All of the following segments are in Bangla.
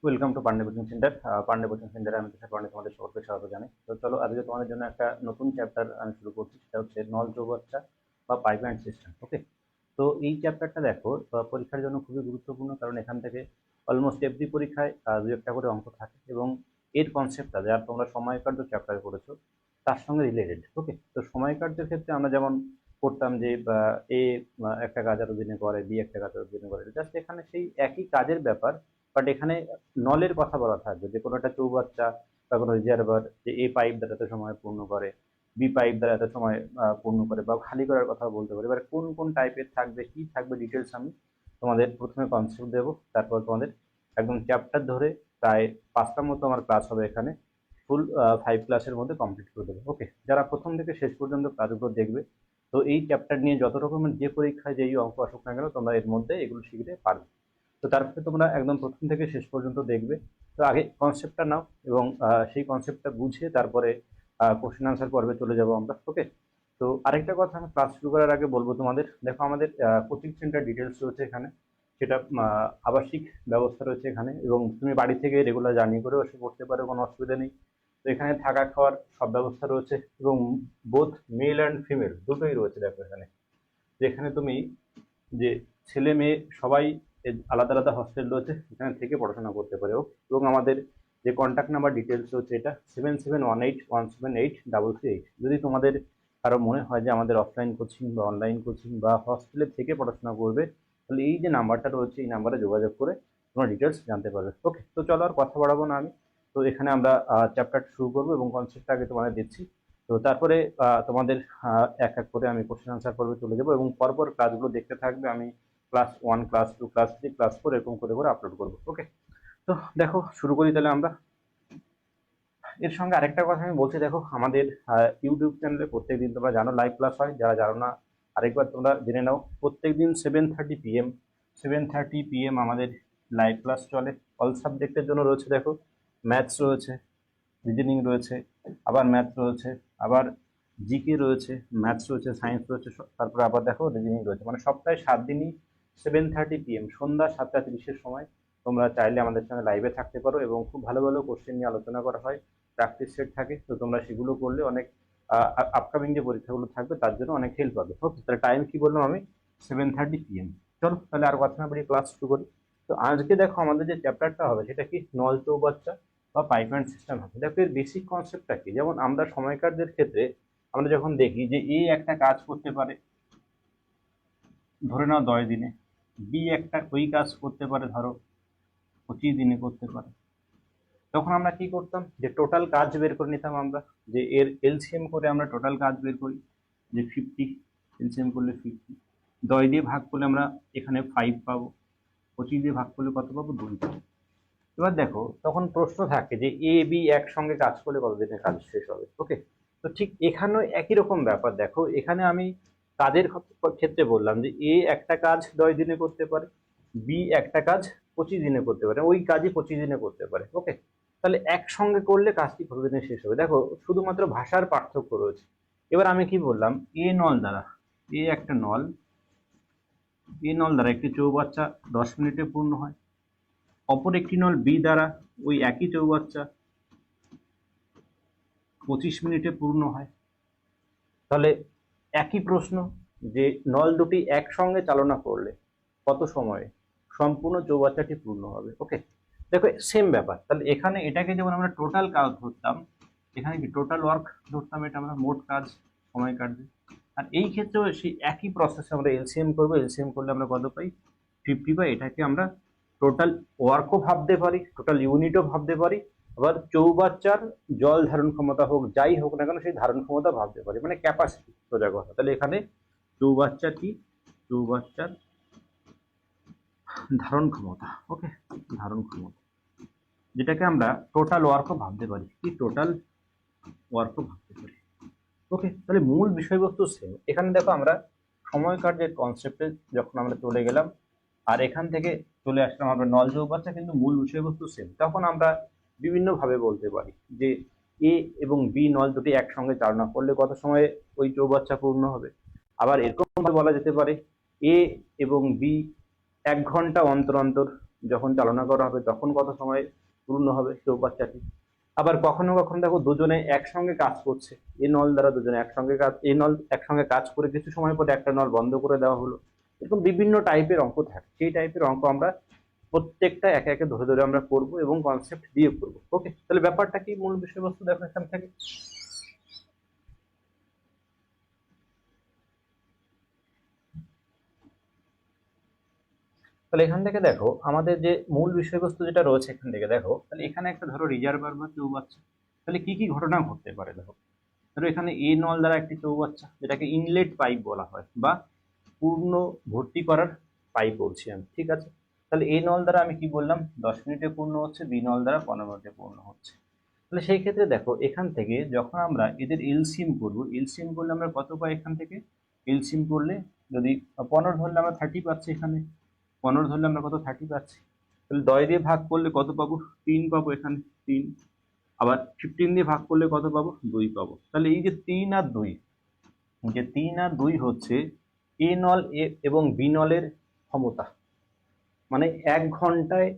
Welcome to Pandey coaching centre. Pandey coaching সেন্টারে আমি তুষার পান্ডে তোমাদের সকলকে স্বাগত জানাই। তো চলো আজকে তোমাদের জন্য একটা নতুন চ্যাপ্টার আমি শুরু করছি, সেটা হচ্ছে নল চৌবাচ্চা বা পাইপ অ্যান্ড সিস্টেম। ওকে, তো এই চ্যাপ্টারটা দেখো পরীক্ষার জন্য খুবই গুরুত্বপূর্ণ, কারণ এখান থেকে অলমোস্ট এভরি পরীক্ষায় দু একটা করে অঙ্ক থাকে এবং এর কনসেপ্টটা যা তোমরা সময় কার্য চ্যাপ্টার করেছো তার সঙ্গে রিলেটেড। ওকে, তো সময় কার্যের ক্ষেত্রে আমরা যেমন করতাম যে এ একটা কাজ এত দিনে করে, বি একটা কাজ এত দিনে করে, জাস্ট এখানে সেই একই কাজের ব্যাপার, বাট এখানে নলের কথা বলা থাকবে যে কোনো একটা চৌবাচ্চা বা কোনো রিজার্ভার, যে এ পাইপ দ্বারা এত সময় পূর্ণ করে, বি পাইপ দ্বারা এত সময় পূর্ণ করে, বা খালি করার কথা বলতে পারে। এবার কোন কোন টাইপের থাকবে, কি থাকবে, ডিটেলস আমি তোমাদের প্রথমে কনসেপ্ট দেবো, তারপর তোমাদের একদম চ্যাপ্টার ধরে প্রায় 5টার মতো আমার ক্লাস হবে এখানে, ফুল 5 ক্লাসের মধ্যে কমপ্লিট করে দেবো। ওকে, যারা প্রথম থেকে শেষ পর্যন্ত ক্লাসগুলো দেখবে, তো এই চ্যাপ্টার নিয়ে যত রকমের যে পরীক্ষায় যেই অঙ্ক আসুক না কেন, তোমরা এর মধ্যে এগুলো শিখতে পারবে। তো তারপরে তোমরা একদম প্রথম থেকে শেষ পর্যন্ত দেখবে। তো আগে কনসেপ্টটা নাও এবং সেই কনসেপ্টটা বুঝে তারপরে কোশ্চেন আনসার পর্বে চলে যাবো আমরা। ওকে, তো আরেকটা কথা আমি ক্লাস শুরু করার আগে বলবো তোমাদের, দেখো আমাদের কোচিং সেন্টার ডিটেলস রয়েছে এখানে, সেটা আবাসিক ব্যবস্থা রয়েছে এখানে, এবং তুমি বাড়ি থেকে রেগুলার জার্নি করেও এসে পড়তে পারো, কোনো অসুবিধা নেই। তো এখানে থাকা খাওয়ার সব ব্যবস্থা রয়েছে, এবং বোথ মেল অ্যান্ড ফিমেল দুটোই রয়েছে। দেখো এখানে, যেখানে তুমি যে ছেলে মেয়ে সবাই আলাদা আলাদা হস্টেল রয়েছে, এখানে থেকে পড়াশোনা করতে পারে। এবং আমাদের যে কন্ট্যাক্ট নাম্বার ডিটেলস রয়েছে, এটা 7718178338। যদি তোমাদের কারো মনে হয় যে আমাদের অফলাইন কোচিং বা অনলাইন কোচিং বা হস্টেলে থেকে পড়াশোনা করবে, তাহলে এই যে নাম্বারটা রয়েছে এই নাম্বারে যোগাযোগ করে তোমরা ডিটেলস জানতে পারবে। ওকে, তো চলো আর কথা বাড়াবো না আমি, তো এখানে আমরা চ্যাপ্টার শুরু করবো এবং কনসেপ্টটা আগে তোমাদের দিচ্ছি। তো তারপরে তোমাদের এক এক করে আমি কোশ্চেন আনসার পর্বে চলে যাবো, এবং পরপর ক্লাসগুলো দেখতে থাকবে। আমি ক্লাস 1, ক্লাস 2, ক্লাস 3, ক্লাস 4 এরকম করে করে আপলোড করবো। ওকে, তো দেখো শুরু করি তাহলে আমরা। এর সঙ্গে আরেকটা কথা আমি বলছি, দেখো আমাদের ইউটিউব চ্যানেলে প্রত্যেকদিন তোমরা জানো লাইভ ক্লাস হয়, যারা জানো না আরেকবার তোমরা জেনে নাও। প্রত্যেকদিন 7:30 PM আমাদের লাইভ ক্লাস চলে। অল সাবজেক্টের জন্য রয়েছে, দেখো ম্যাথস রয়েছে, রিজনিং রয়েছে, আবার ম্যাথ রয়েছে, আবার জিকে রয়েছে, ম্যাথস রয়েছে, সায়েন্স রয়েছে, তারপরে আবার দেখো রিজনিং রয়েছে। মানে সপ্তাহে 7 দিনই 7:30 PM সন্ধ্যা 7:30-এর সময় তোমরা চাইলে আমাদের সঙ্গে লাইভে থাকতে পারো, এবং খুব ভালো ভালো কোশ্চেন নিয়ে আলোচনা করা হয়, প্র্যাকটিস সেট থাকে। তো তোমরা সেগুলো করলে অনেক আপকামিং যে পরীক্ষাগুলো থাকবে তার জন্য অনেক হেল্প পাবে। ওকে, তাহলে টাইম কি বললাম আমি? 7:30 PM। চলো তাহলে আর কথা না বাড়িয়ে ক্লাস শুরু করি। তো আজকে দেখো আমাদের যে চ্যাপ্টারটা হবে সেটা কি, নল চৌবাচ্চা বা পাইপ অ্যান্ড সিস্টেম হবে। দেখো এর বেসিক কনসেপ্টটা কি, যেমন আমরা সময় কার্যের ক্ষেত্রে আমরা যখন দেখি যে এ একটা কাজ করতে পারে ধরে নাও 10 দিনে, বি একটা ওই কাজ করতে পারে ধরো 25 দিনে করতে পারে, তখন আমরা কি করতাম, যে টোটাল কাজ বের করে নিতাম আমরা, যে এর এলসিএম করে আমরা টোটাল কাজ বের করি, যে 50, এলসিএম করলে 50, 10 দিয়ে ভাগ করলে আমরা এখানে 5 পাবো, 25 দিয়ে ভাগ করলে কত পাবো, 2 পাবো। এবার দেখো তখন প্রশ্ন থাকে যে এ বি একসঙ্গে কাজ করলে কতদিনে কাজ শেষ হবে। ওকে, তো ঠিক এখানেও একই রকম ব্যাপার। দেখো এখানে আমি কাজের ক্ষেত্রে বললাম যে এ একটা কাজ 10 দিনে করতে পারে, বি একটা কাজ 25 দিনে করতে পারে, ওই কাজই 25 দিনে করতে পারে। ওকে, তাহলে একসঙ্গে করলে কাজটি কতদিনে শেষ হবে। দেখো শুধুমাত্র ভাষার পার্থক্য রয়েছে। এবার আমি কি বললাম, এ নল দ্বারা, এ একটা নল, এ নল দ্বারা একটি চৌবাচ্চা 10 মিনিটে পূর্ণ হয়, অপর একটি নল বি দ্বারা ওই একই চৌবাচ্চা 25 মিনিটে পূর্ণ হয়। তাহলে একই প্রশ্ন, যে নল দুটি একসঙ্গে চালনা করলে কত সময়ে সম্পূর্ণ চৌবাচ্চাটি পূর্ণ হবে। ওকে, দেখো সেম ব্যাপার। তাহলে এখানে এটাকে যেমন আমরা টোটাল কাজ ধরতাম, এখানে কি টোটাল ওয়ার্ক ধরতাম, এটা আমরা মোট কাজ সময় কাটবে। আর এই ক্ষেত্রেও সেই একই প্রসেসে আমরা এলসিএম করবো, এলসিএম করলে আমরা কত পাই, 50 পাই। এটাকে আমরা টোটাল ওয়ার্কও ভাবতে পারি, টোটাল ইউনিটও ভাবতে পারি, আবার চৌবাচ্চার জল ধারণ ক্ষমতা হোক যাই হোক না কেন সেই ধারণ ক্ষমতা ভাবতে পারি, মানে ক্যাপাসিটি সোজা কথা। তাহলে এখানে চৌবাচ্চা কি, চৌবাচ্চার ধারণ ক্ষমতা। ওকে, ধারণ ক্ষমতা, যেটাকে আমরা টোটাল ওয়ার্কও ভাবতে পারি, কি টোটাল ওয়ার্কও ভাবতে পারি। ওকে, তাহলে মূল বিষয়বস্তু সেম। এখানে দেখো আমরা সময় কার্যের কনসেপ্টে যখন আমরা চলে গেলাম, আর এখান থেকে চলে আসলাম আমরা নল চৌবাচ্চা, কিন্তু মূল বিষয়বস্তু সেম। তখন আমরা বিভিন্ন ভাবে বলতে পারি যে এ এবং বি নল দুটি একসঙ্গে চালনা করলে কত সময়ে ওই চৌবাচ্চা পূর্ণ হবে। আবার এরকম ভাবে বলা যেতে পারে এ এবং বি 1 ঘন্টা অন্তর অন্তর যখন চালনা করা হবে তখন কত সময় পূর্ণ হবে চৌবাচ্চাটি। আবার কখনো কখনো দেখো দুজনে একসঙ্গে কাজ করছে, এই নল দ্বারা দুজনে একসঙ্গে কাজ, এই নল একসঙ্গে কাজ করে কিছু সময় পরে একটা নল বন্ধ করে দেওয়া হলো। এরকম বিভিন্ন টাইপের অঙ্ক থাকে, সেই টাইপের অঙ্ক আমরা প্রত্যেকটা একে একে ধরে ধরে আমরা করবো এবং কনসেপ্ট দিয়ে করবো। ওকে, তাহলে ব্যাপারটা কি, মূল বিষয়বস্তু দেখো এখান থেকে। তাহলে এখান থেকে দেখো আমাদের যে মূল বিষয়বস্তু যেটা রয়েছে এখান থেকে দেখো, তাহলে এখানে একটা ধরো রিজার্ভার বা চৌবাচ্চা, তাহলে কি কি ঘটনা ঘটতে পারে দেখো। ধরো এখানে এ নল দ্বারা একটি চৌবাচ্চা, যেটাকে ইনলেট পাইপ বলা হয় বা পূর্ণ ভর্তি করার পাইপ বলছি আমি, ঠিক আছে। তাহলে এ নল দ্বারা আমি কি বললাম 10 মিনিটে পূর্ণ হচ্ছে, বি নল দ্বারা 15 মিনিটে পূর্ণ হচ্ছে। তাহলে সেই ক্ষেত্রে দেখো এখান থেকে যখন আমরা এদের এলসিএম করবো, এলসিএম করলে আমরা কত পাই এখান থেকে, এলসিএম করলে যদি 15 ধরলে আমরা 30 পাচ্ছি, এখানে 15 ধরলে আমরা কত 30 পাচ্ছি। তাহলে 10 দিয়ে ভাগ করলে কত পাবো, 3 পাবো এখানে 3। আবার 15 দিয়ে ভাগ করলে কত পাবো, 2 পাবো। তাহলে এই যে 3 আর 2, যে 3 আর 2 হচ্ছে এ নল এবং বি নলের ক্ষমতা। মানে 1 ঘন্টায়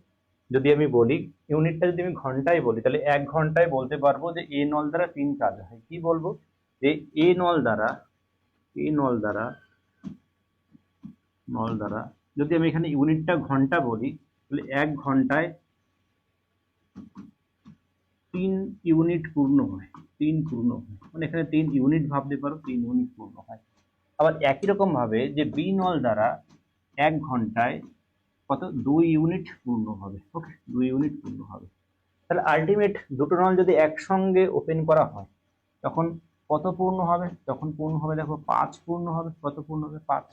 যদি আমি বলি, ইউনিটটা যদি আমি ঘন্টায় বলি, তাহলে 1 ঘন্টায় বলতে পারবো যে এ নল দ্বারা 3 কাজ হয়। কি বলবো, যে এ নল দ্বারা, এ নল দ্বারা, নল দ্বারা যদি আমি এখানে ইউনিটটা ঘন্টা বলি, তাহলে 1 ঘন্টায় 3 ইউনিট পূর্ণ হয়, 3 পূর্ণ হয়, মানে এখানে 3 ইউনিট ভাবতে পারো, 3 ইউনিট পূর্ণ হয়। আবার একই রকম ভাবে যে বি নল দ্বারা 1 ঘন্টায় কত 2 ইউনিট পূর্ণ হবে। ওকে, 2 ইউনিট পূর্ণ হবে। তাহলে আলটিমেট দুটো নল যদি একসঙ্গে ওপেন করা হয় তখন কত পূর্ণ হবে, তখন পূর্ণ হবে দেখো 5 পূর্ণ হবে। কত পূর্ণ হবে, 5।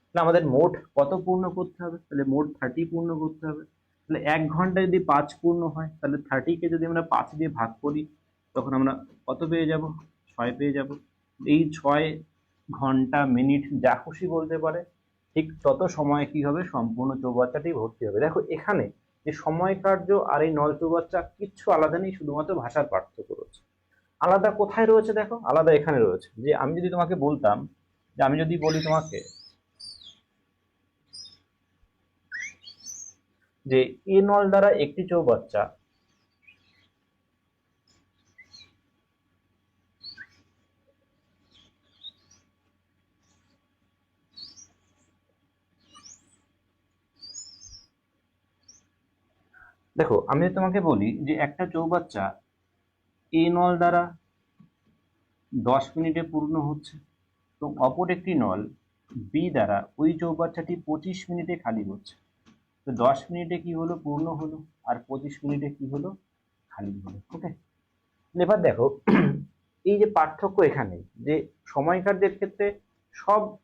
তাহলে আমাদের মোট কত পূর্ণ করতে হবে, তাহলে মোট 30 পূর্ণ করতে হবে। তাহলে 1 ঘন্টায় যদি 5 পূর্ণ হয়, তাহলে 30কে যদি আমরা 5 দিয়ে ভাগ করি তখন আমরা কত পেয়ে যাব, 6 পেয়ে যাব। এই 6 ঘন্টা মিনিট যা খুশি বলতে পারে, ঠিক তত সময় কি হবে, সম্পূর্ণ চৌবাচ্চাটি ভর্তি হবে। দেখো এখানে যে সময় কার্য আর এই নল চৌবাচ্চা কিচ্ছু আলাদা নেই, শুধুমাত্র ভাষার পার্থক্য রয়েছে। আলাদা কোথায় রয়েছে দেখো, আলাদা এখানে রয়েছে। যে আমি যদি তোমাকে বলতাম, যে আমি যদি বলি তোমাকে যে এ নল দ্বারা একটি চৌবাচ্চা দেখো, আমি যদি তোমাকে বলি যে একটা চৌবাচ্চা এ নল দ্বারা 10 মিনিটে পূর্ণ হচ্ছে, তো অপর একটি নল বি দ্বারা ওই চৌবাচ্চাটি 25 মিনিটে খালি হচ্ছে। তো 10 মিনিটে কি হলো, পূর্ণ হলো, আর 25 মিনিটে কি হলো, খালি হলো। ওকে, এবার দেখো এই যে পার্থক্য এখানে, যে সময় কার্যের ক্ষেত্রে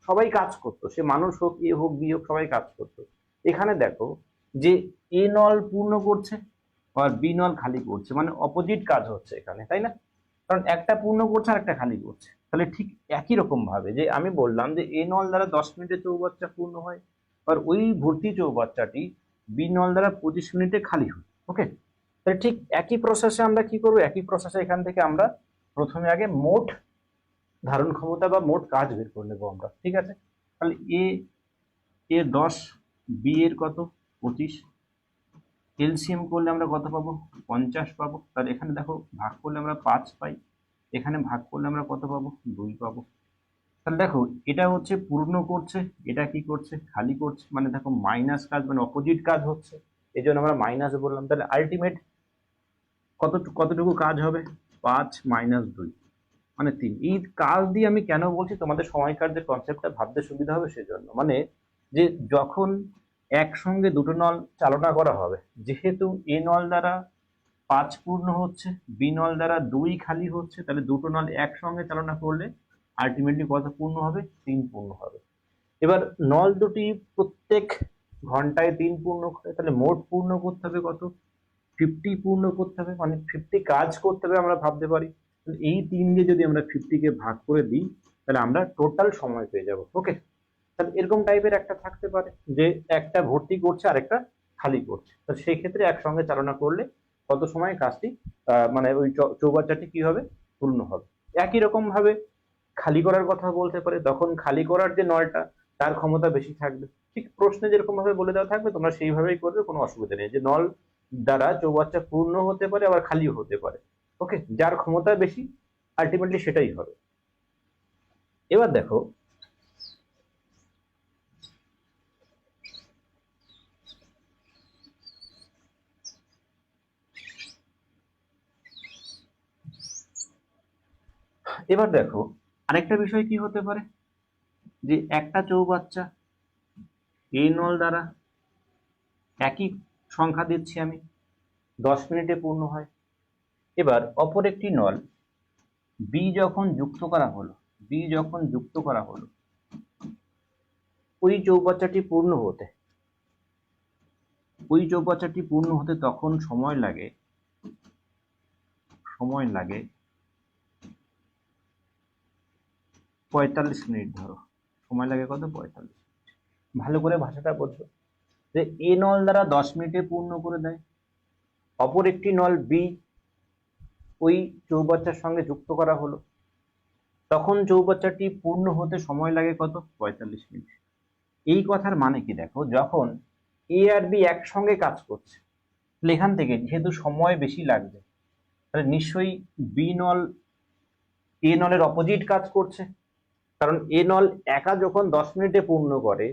সবাই কাজ করতো, সে মানুষ হোক, এ হোক, বি হোক, সবাই কাজ করতো। এখানে দেখো যে এ নল পূর্ণ করছে আর বি নল খালি করছে, মানে অপোজিট কাজ হচ্ছে এখানে, তাই না? কারণ একটা পূর্ণ করছে আর একটা খালি করছে। তাহলে ঠিক একই রকম ভাবে যে আমি বললাম যে এ নল দ্বারা 10 মিনিটে চৌবাচ্চা পূর্ণ হয়, আর ওই ভর্তি চৌবাচ্চাটি বি নল দ্বারা 25 মিনিটে খালি হয়। ওকে, তাহলে ঠিক একই প্রসেসে আমরা কি করবো, একই প্রসেসে এখান থেকে আমরা প্রথমে আগে মোট ধারণ ক্ষমতা বা মোট কাজ বের করে নেবো আমরা, ঠিক আছে। তাহলে এ এ 10, বি এর কত 25, এলসিএম করলে আমরা কত পাবো, 50 পাবো। তাহলে এখানে দেখো ভাগ করলে আমরা 5 পাই, এখানে ভাগ করলে আমরা কত পাবো, 2 পাবো। তাহলে দেখো এটা হচ্ছে পূর্ণ করছে, এটা কি করছে, খালি করছে, মানে দেখো মাইনাস কাজ, মানে অপোজিট কাজ হচ্ছে, এই জন্য আমরা মাইনাস বললাম। তাহলে আলটিমেট কতটুকু কাজ হবে, 5 - 2 মানে 3। এই কাজ দিয়ে আমি কেন বলছি, তোমাদের সময় কার্যের কনসেপ্টটা ভাবতে সুবিধা হবে সেজন্য, মানে যে যখন একসঙ্গে দুটো নল চালনা করা হবে, যেহেতু এ নল দ্বারা 5 পূর্ণ হচ্ছে, বি নল দ্বারা 2 খালি হচ্ছে, তাহলে দুটো নল একসঙ্গে চালনা করলে আলটিমেটলি কত পূর্ণ হবে, 3 পূর্ণ হবে। এবার নল দুটি প্রত্যেক ঘন্টায় 3 পূর্ণ করে, তাহলে মোট পূর্ণ করতে হবে কত, 50 পূর্ণ করতে হবে, মানে 50 কাজ করতে হবে আমরা ভাবতে পারি। এই 3 দিয়ে যদি আমরা 50-কে ভাগ করে দিই তাহলে আমরা টোটাল সময় পেয়ে যাব। ওকে, তাহলে এরকম টাইপের একটা থাকতে পারে যে একটা ভর্তি করছে আর একটা খালি করছে, তো সেই ক্ষেত্রে একসঙ্গে চালনা করলে কত সময় কাজটি মানে ওই চৌবাচ্চাটি কি হবে, পূর্ণ হবে। একই রকম ভাবে খালি করার কথা বলতে পারে, তখন খালি করার যে নলটা তার ক্ষমতা বেশি থাকবে, ঠিক প্রশ্নে যেরকম ভাবে বলে দেওয়া থাকবে তোমরা সেইভাবেই করবে, কোনো অসুবিধা নেই। যে নল দ্বারা চৌবাচ্চা পূর্ণ হতে পারে আবার খালিও হতে পারে। ওকে, যার ক্ষমতা বেশি আলটিমেটলি সেটাই হবে। এবার দেখো আরেকটা বিষয় কি হতে পারে, যে একটা চৌবাচ্চা এই নল দ্বারা একই সংখ্যা দিচ্ছি আমি, 10 মিনিটে পূর্ণ হয়। এবার অপর একটি নল বি যখন যুক্ত করা হলো, ওই চৌবাচ্চাটি পূর্ণ হতে তখন সময় লাগে 45 মিনিট। ধরো সময় লাগে কত, 45। ভালো করে ভাষাটা বোঝো, যে এ নল দ্বারা 10 মিনিটে পূর্ণ করে দেয়, অপর একটি নল বি ওই চৌবাচ্চার সঙ্গে যুক্ত করা হলো, তখন চৌবাচ্চাটি পূর্ণ হতে সময় লাগে কত, 45 মিনিট। এই কথার মানে কি, দেখো যখন এ আর বি একসঙ্গে কাজ করছে, তাহলে এখান থেকে যেহেতু সময় বেশি লাগবে, তাহলে নিশ্চয়ই বি নল এ নলের অপোজিট কাজ করছে। কারণ এ নল একা যখন 10 মিনিটে পূর্ণ করে,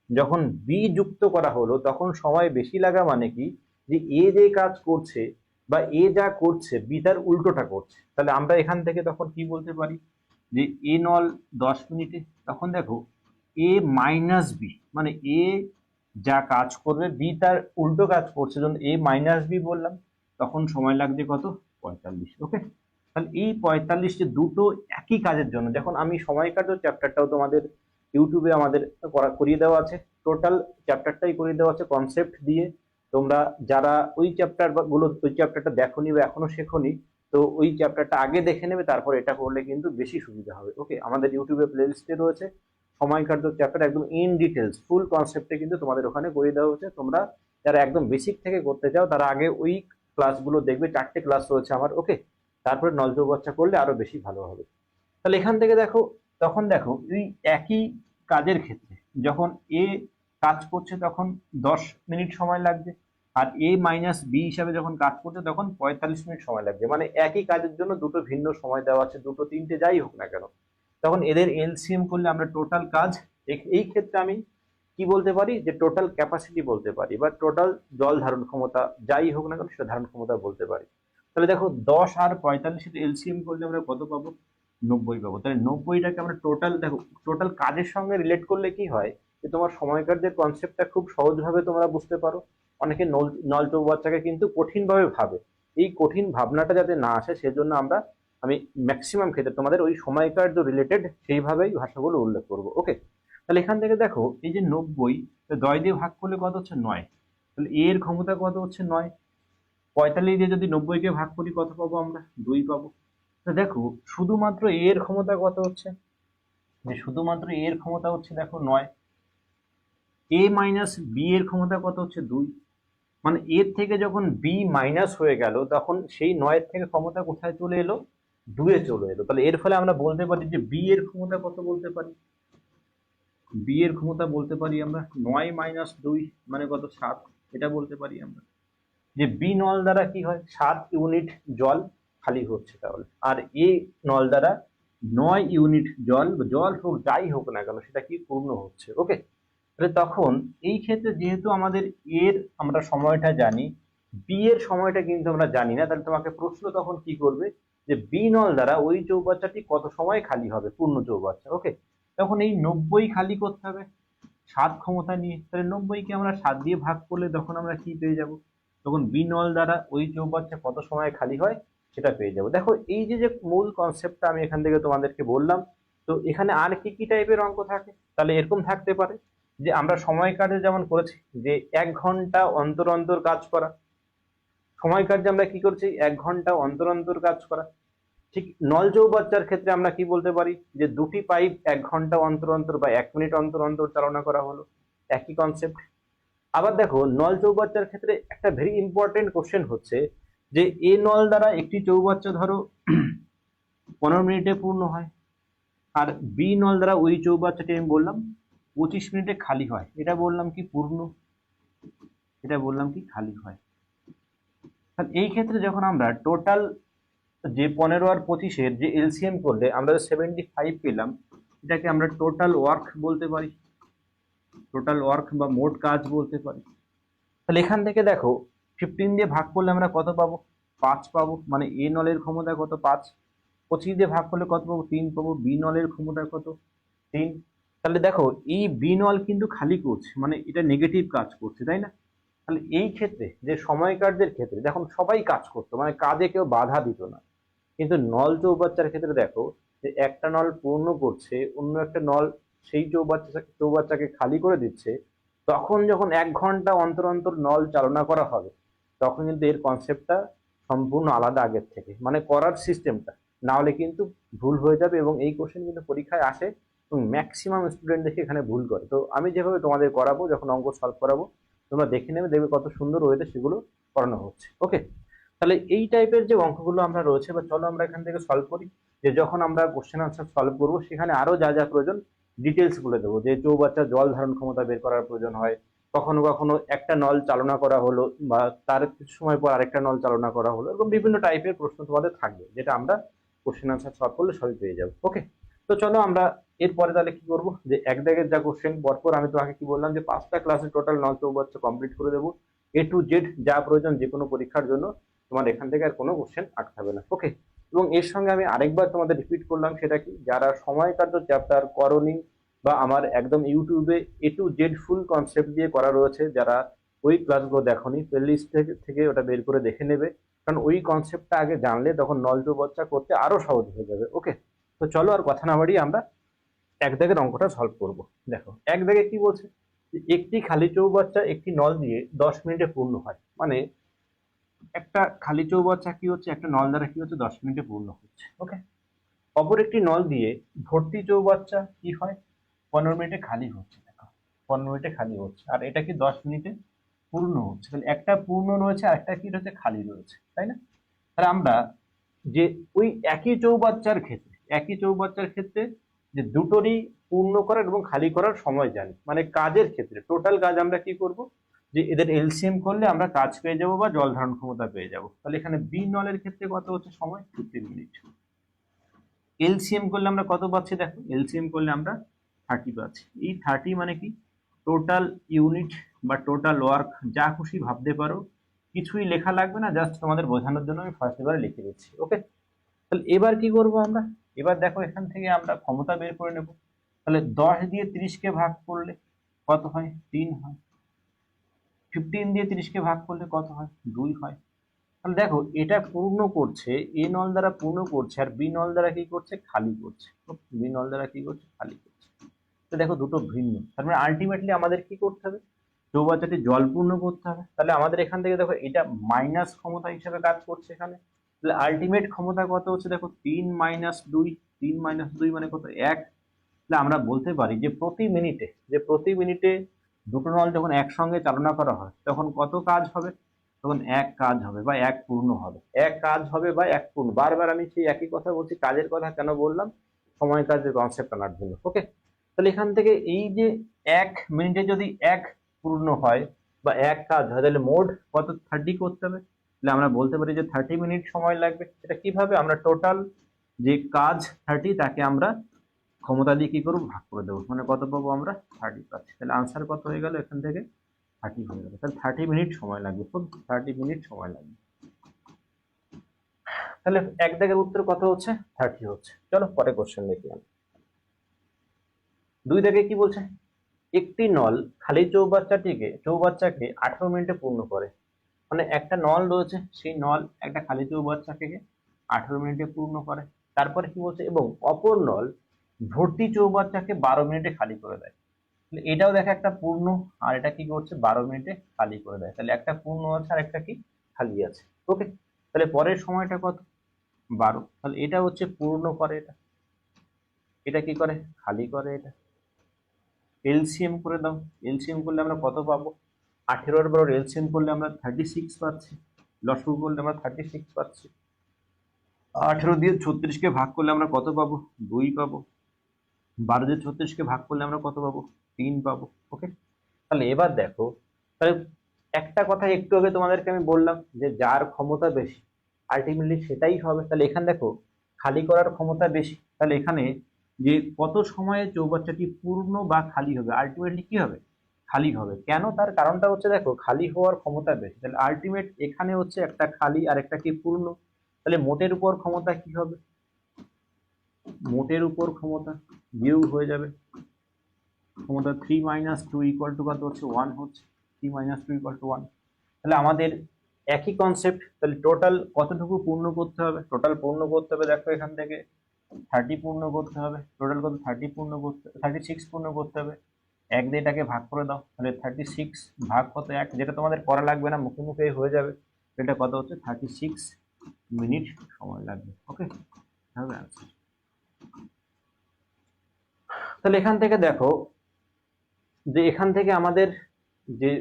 যখন বি যুক্ত করা হলো তখন সময় বেশি লাগা মানে কি, যে এ যে কাজ করছে বা এ যা করছে বি তার উল্টোটা করছে। তাহলে আমরা এখান থেকে তখন কি বলতে পারি, যে এ নল 10 মিনিটে, তখন দেখো এ মাইনাস বি, মানে এ যা কাজ করবে বি তার উল্টো কাজ করছে, যখন এ মাইনাস বি বললাম তখন সময় লাগছে কত, 45। ওকে, তাহলে এই 45 দুটো একই কাজের জন্য, যখন আমি সময় কার্য চ্যাপ্টারটাও তোমাদের ইউটিউবে আমাদের করিয়ে দেওয়া আছে, টোটাল চ্যাপ্টারটাই করিয়ে দেওয়া আছে কনসেপ্ট দিয়ে। তোমরা যারা ওই চ্যাপ্টারটা দেখোনি বা এখনো শেখোনি, তো ওই চ্যাপ্টারটা আগে দেখে নেবে, তারপর এটা করলে কিন্তু বেশি সুবিধা হবে। ওকে, আমাদের ইউটিউবে প্লে লিস্টে রয়েছে সময় কার্য চ্যাপ্টার, একদম ইন ডিটেলস ফুল কনসেপ্টে কিন্তু তোমাদের ওখানে করিয়ে দেওয়া হচ্ছে। তোমরা যারা একদম বেসিক থেকে করতে চাও তারা আগে ওই ক্লাসগুলো দেখবে, 4টে ক্লাস রয়েছে আমার। ওকে, তারপরে নল চৌবাচ্চা করলে আরো বেশি ভালো হবে। তাহলে এখান থেকে দেখো, তখন দেখো এই একই কাজের ক্ষেত্রে যখন এ কাজ করছে তখন 10 মিনিট সময় লাগবে, আর এ মাইনাস বি হিসাবে যখন কাজ করছে তখন 45 মিনিট সময় লাগবে। মানে একই কাজের জন্য দুটো ভিন্ন সময় দেওয়া আছে, দুটো তিনটে যাই হোক না কেন, তখন এদের এলসিএম করলে আমরা টোটাল কাজ, এই ক্ষেত্রে আমি কি বলতে পারি, যে টোটাল ক্যাপাসিটি বলতে পারি, বা টোটাল জল ধারণ ক্ষমতা যাই হোক না কেন সেটা ধারণ ক্ষমতা বলতে পারি। তাহলে দেখো 10 আর 45 এলসিএম করলে আমরা কত পাবো, 90 পাবো। তাহলে 90টাকে আমরা টোটাল, দেখো টোটাল কাজের সঙ্গে রিলেট করলে কি হয়, যে তোমার সময়কার যে কনসেপ্টটা খুব সহজভাবে তোমরা বুঝতে পারো। অনেকে নল চৌবাচ্চাকে কিন্তু কঠিন ভাবে ভাবে, এই কঠিন ভাবনাটা যাতে না আসে সেজন্য আমি ম্যাক্সিমাম ক্ষেত্রে তোমাদের ওই সময়কার যে রিলেটেড সেইভাবেই ভাষাগুলো উল্লেখ করবো। ওকে, তাহলে এখান থেকে দেখো এই যে 90 10 দিয়ে ভাগ করলে কত হচ্ছে, 9। তাহলে এর ক্ষমতা কত হচ্ছে, 9। 45 দিয়ে যদি 90কে ভাগ করি কত পাবো আমরা, 2 পাবো। তো দেখো শুধুমাত্র এর ক্ষমতা কত হচ্ছে, যে শুধুমাত্র এর ক্ষমতা হচ্ছে দেখো 9, এ মাইনাস বি এর ক্ষমতা কত হচ্ছে, 2। মানে এর থেকে যখন বি মাইনাস হয়ে গেল তখন সেই 9 থেকে ক্ষমতা কোথায় চলে এলো, 2 এ চলে এলো। তাহলে এর ফলে আমরা বলতে পারি যে বি এর ক্ষমতা কত বলতে পারি, বি এর ক্ষমতা বলতে পারি আমরা 9 মাইনাস 2 মানে কত, 7। এটা বলতে পারি আমরা, যে বি নল দ্বারা কি হয়, 7 ইউনিট জল খালি হচ্ছে তাহলে, আর এ নল দ্বারা 9 ইউনিট জল হোক যাই হোক না কেন সেটা কি পূর্ণ হচ্ছে। ওকে, তাহলে তখন এই ক্ষেত্রে যেহেতু আমাদের এর আমরা সময়টা জানি, বি এর সময়টা কিন্তু আমরা জানি না, তাহলে তোমাকে প্রশ্ন তখন কি করবে, যে বি নল দ্বারা ওই চৌবাচ্চাটি কত সময় খালি হবে, পূর্ণ চৌবাচ্চা। ওকে, তখন এই 90 খালি করতে হবে 7 ক্ষমতা নিয়ে। তাহলে 90কে আমরা 7 দিয়ে ভাগ করলে তখন আমরা কি পেয়ে যাব, তখন বি নল দ্বারা ওই চৌবাচ্চা কত সময় খালি হয় সেটা পেয়ে যাব। দেখো এই যে যে মূল কনসেপ্টটা আমি এখান থেকে তোমাদেরকে বললাম, তো এখানে আর কি কি টাইপের অঙ্ক থাকে, তাহলে এরকম থাকতে পারে, যে আমরা সময় কাজে যেমন করেছি যে 1 ঘন্টা অন্তর অন্তর কাজ করা, সময় কার্যে আমরা কি করছি, 1 ঘন্টা অন্তর অন্তর কাজ করা। ঠিক নল চৌবাচ্চার ক্ষেত্রে আমরা কি বলতে পারি, যে দুটি পাইপ 1 ঘন্টা অন্তর অন্তর বা 1 মিনিট অন্তর অন্তর চালনা করা হলো, একই কনসেপ্ট। আবার দেখো নল চৌবাচ্চার ক্ষেত্রে একটা ভেরি ইম্পর্টেন্ট কোশ্চেন হচ্ছে, যে এ নল দ্বারা একটি চৌবাচ্চা ধরো 15 মিনিটে পূর্ণ হয়, আর বি নল দ্বারা ওই চৌবাচ্চাটি আমি বললাম 25 মিনিটে খালি হয়, এটা বললাম কি পূর্ণ, এটা বললাম কি খালি হয়। তাহলে এই ক্ষেত্রে যখন আমরা টোটাল যে 15 আর 25-এর যে এলসিএম করলে আমরা 75 পেলাম, এটাকে আমরা টোটাল ওয়ার্ক বলতে পারি, টোটাল ওয়ার্ক বা মোট কাজ বলতে পারি। তাহলে এখান থেকে দেখো 15 দিয়ে ভাগ করলে আমরা কত পাবো, 5 পাবো, মানে এ নলের ক্ষমতা কত, 5। 25 দিয়ে ভাগ করলে কত পাবো, 3 পাবো। বি নলের ক্ষমতা কত, 3। তাহলে দেখো এই বি নল কিন্তু খালি করছে, মানে এটা নেগেটিভ কাজ করছে, তাই না? তাহলে এই ক্ষেত্রে যে সময় কার্যের ক্ষেত্রে দেখুন সবাই কাজ করতো, মানে কাজে কেউ বাধা দিত না। কিন্তু নল চৌবাচ্চার ক্ষেত্রে দেখো যে একটা নল পূর্ণ করছে, অন্য একটা নল সেই চৌবাচ্চাকে খালি করে দিচ্ছে। তখন যখন 1 ঘন্টা অন্তর অন্তর নল চালনা করা হবে, তখন কিন্তু এর কনসেপ্টটা সম্পূর্ণ আলাদা আগের থেকে, মানে করার সিস্টেমটা। না হলে কিন্তু ভুল হয়ে যাবে, এবং এই কোশ্চেন কিন্তু পরীক্ষায় আসে এবং ম্যাক্সিমাম স্টুডেন্ট দেখে এখানে ভুল করে। তো আমি যেভাবে তোমাদের করাবো, যখন অঙ্ক সলভ করাবো, তোমরা দেখে নেবে, দেখবে কত সুন্দর ওয়েতে সেগুলো করানো হচ্ছে। ওকে, তাহলে এই টাইপের যে অঙ্কগুলো আমরা রয়েছে, বা চলো আমরা এখান থেকে সলভ করি। যে যখন আমরা কোশ্চেন আনসার সলভ করবো, সেখানে আরো যা যা প্রয়োজন ডিটেলস বলে দেবো। যে চৌবাচ্চার জল ধারণ ক্ষমতা বের করার প্রয়োজন হয়, কখনো কখনো একটা নল চালনা করা হলো বা তার কিছু সময় পর আরেকটা নল চালনা করা হলো, এরকম বিভিন্ন টাইপের প্রশ্ন তোমাদের থাকবে, যেটা আমরা কোশ্চেন আনসার সলভ করলে সবই পেয়ে যাবো। ওকে, তো চলো আমরা এরপরে তাহলে কি করবো, যে এক দাগের যা কোশ্চেন পরপর আমি তোমাকে কি বললাম, যে 5টা ক্লাসে টোটাল নল চৌবাচ্চা কমপ্লিট করে দেবো, এ টু জেড যা প্রয়োজন যে কোনো পরীক্ষার জন্য। তোমার এখান থেকে আর কোনো কোশ্চেন আটকাবে না। ওকে, এবং এর সঙ্গে আমি আরেকবার তোমাদের রিপিট করলাম, সেটা কি, যারা সময় কার্য চ্যাপ্টার করনি বা আমার একদম ইউটিউবে এ টু জেড ফুল কনসেপ্ট দিয়ে করা রয়েছে, যারা ওই ক্লাসগুলো দেখোনি, প্লেলিস্ট থেকে ওটা বের করে দেখে নেবে। কারণ ওই কনসেপ্টটা আগে জানলে তখন নল চৌবাচ্চা করতে আরো সহজ হয়ে যাবে। ওকে, তো চলো আর কথা না বাড়িয়ে আমরা এক দাগের অঙ্কটা সলভ করব। দেখো এক দাগে কি বলছে, একটি খালি চৌবাচ্চা একটি নল দিয়ে 10 মিনিটে পূর্ণ হয়। মানে একটা খালি চৌবাচ্চা কি হচ্ছে, একটা নল দ্বারা কি হচ্ছে, 10 মিনিটে পূর্ণ হচ্ছে। ওকে, অপর একটি নল দিয়ে ভর্তি চৌবাচ্চা কি হয়, 15 মিনিটে খালি হচ্ছে। দেখো 15 মিনিটে খালি হচ্ছে, আর এটা কি 10 মিনিটে পূর্ণ হচ্ছে। তাহলে একটা পূর্ণ রয়েছে আর একটা কি রয়েছে, খালি রয়েছে, তাই না? তাহলে আমরা যে ওই একই চৌবাচ্চার ক্ষেত্রে যে দুটোরই পূর্ণ করার এবং খালি করার সময় জানি, মানে কাজের ক্ষেত্রে টোটাল কাজ আমরা কি করব, যে এদের এলসিএম করলে আমরা কাজ পেয়ে যাব বা জল ধারণ ক্ষমতা পেয়ে যাব। তাহলে এখানে বি নলের ক্ষেত্রে কত হচ্ছে সময়, 15 মিনিট। এলসিএম করলে আমরা কত পাচ্ছি, দেখো এলসিএম করলে আমরা 30 পাচ্ছি। এই 30 মানে কি, টোটাল ইউনিট বা টোটাল ওয়ার্ক, যা খুশি ভাবতে পারো, কিছুই লেখা লাগবে না, জাস্ট তোমাদের বোঝানোর জন্য আমি ফার্স্ট এবারে লিখে দিচ্ছি। ওকে, তাহলে এবার কি করব আমরা, এবার দেখো এখান থেকে আমরা ক্ষমতা বের করে নেব। তাহলে 10 দিয়ে 30-কে ভাগ করলে কত হয়, 3 হয়। 15 দিয়ে 30-কে ভাগ করলে কত হয়, 2 হয়। তাহলে দেখো এটা পূর্ণ করছে, এ নল দ্বারা পূর্ণ করছে, আর বি নল দ্বারা কি করছে, খালি করছে। বি নল দ্বারা কি করছে, খালি করছে। তো দেখো দুটো ভিন্ন, তার মানে আলটিমেটলি আমাদের কি করতে হবে, চৌবাচ্চাটি জল পূর্ণ করতে হবে। তাহলে আমাদের এখান থেকে দেখো এটা মাইনাস ক্ষমতা হিসেবে কাজ করছে এখানে। তাহলে আলটিমেট ক্ষমতা কত হচ্ছে, দেখো 3 - 2, 3 - 2 মানে কত, 1। তাহলে আমরা বলতে পারি যে প্রতি মিনিটে দুটো নল যখন একসঙ্গে চালনা করা হয়, তখন কত কাজ হবে, তখন 1 কাজ হবে বা 1 পূর্ণ হবে। 1 কাজ হবে বা 1 পূর্ণ, বারবার আমি সেই একই কথা বলছি, কাজের কথা কেন বললাম, সময় কাজের কনসেপ্ট আনার জন্য। ওকে, তাহলে এখান থেকে এই যে 1 মিনিটে যদি 1 পূর্ণ হয় বা 1 কাজ হয়, তাহলে মোট কত, 30 করতে হবে। তাহলে আমরা বলতে পারি যে 30 মিনিট সময় লাগবে। সেটা কিভাবে, আমরা টোটাল যে কাজ 30, তাকে আমরা ক্ষমতা দিয়ে কি করবো, ভাগ করে দেবো, মানে কত পাবো আমরা, 30 পাচ্ছি। তাহলে আনসার কত হয়ে গেল, এখান থেকে 30 হয়ে গেল। তাহলে 30 মিনিট সময় লাগবে, খুব 30 মিনিট সময় লাগবে। তাহলে এক দাগের উত্তর কত হচ্ছে, 30 হচ্ছে। চলো পরে কোশ্চেন দেখি আমি। 2 দাগে কি বলছে, একটি নল খালি চৌবাচ্চাকে 18 মিনিটে পূর্ণ করে। মানে একটা নল রয়েছে, সেই নল একটা খালি চৌবাচ্চাকে 18 মিনিটে পূর্ণ করে। তারপরে কি বলছে, এবং অপর নল ভর্তি চৌবাচ্চাকে 12 মিনিটে খালি করে দেয়। তাহলে এটাও দেখো একটা পূর্ণ, আর এটা কি করছে, 12 মিনিটে খালি করে দেয়। তাহলে একটা পূর্ণ আছে আর একটা কি, খালি আছে। ওকে, তাহলে পরের সময়টা কত, 12। তাহলে এটা হচ্ছে পূর্ণ করে, এটা এটা কি করে, খালি করে। এটা এলসিএম করে দাও, এলসিএম করলে আমরা কত পাবো, 18 আর 12 এলসিএম করলে আমরা 36 পাচ্ছি, লসাগু করলে আমরা 36 পাচ্ছি। 18 দিয়ে 36-কে ভাগ করলে আমরা কত পাবো, 2 পাবো। 12 দিয়ে 36-কে ভাগ করলে আমরা কত পাবো, 3 পাবো। ওকে, তাহলে এবার দেখো, তাহলে একটা কথা একটু আগে তোমাদেরকে আমি বললাম যে যার ক্ষমতা বেশি আলটিমেটলি সেটাই হবে। তাহলে এখানে দেখো খালি করার ক্ষমতা বেশি, তাহলে এখানে যে কত সময়ে চৌবাচ্চাটি পূর্ণ বা খালি হবে, আলটিমেটলি কি হবে, খালি হবে। কেন, তার কারণটা হচ্ছে দেখো খালি হওয়ার ক্ষমতা বেশি, তাহলে আলটিমেট এখানে হচ্ছে একটা খালি আর একটা কি পূর্ণ, তাহলে মোটের উপর ক্ষমতা কি হবে, মোটের উপর ক্ষমতা বিয়োগ হয়ে যাবে ক্ষমতা 3 - 2 = কত হচ্ছে 1 হচ্ছে, 3 - 2 = 1। তাহলে আমাদের একই কনসেপ্ট, তাহলে টোটাল কতটুকু পূর্ণ করতে হবে, টোটাল পূর্ণ করতে হবে দেখো এখান থেকে 30 পূর্ণ করতে হবে, টোটাল কত 30 পূর্ণ করতে 36 পূর্ণ করতে হবে। 1 দিয়ে এটাকে ভাগ করে দাও, তাহলে 36 ভাগ কত 1, যেটা তোমাদের করা লাগবে না, মুখে মুখে হয়ে যাবে। এটা কত হচ্ছে 36 মিনিট সময় লাগবে। ওকে, হবে आंसर। তাহলে এখান থেকে দেখো যে এখান থেকে আমাদের যে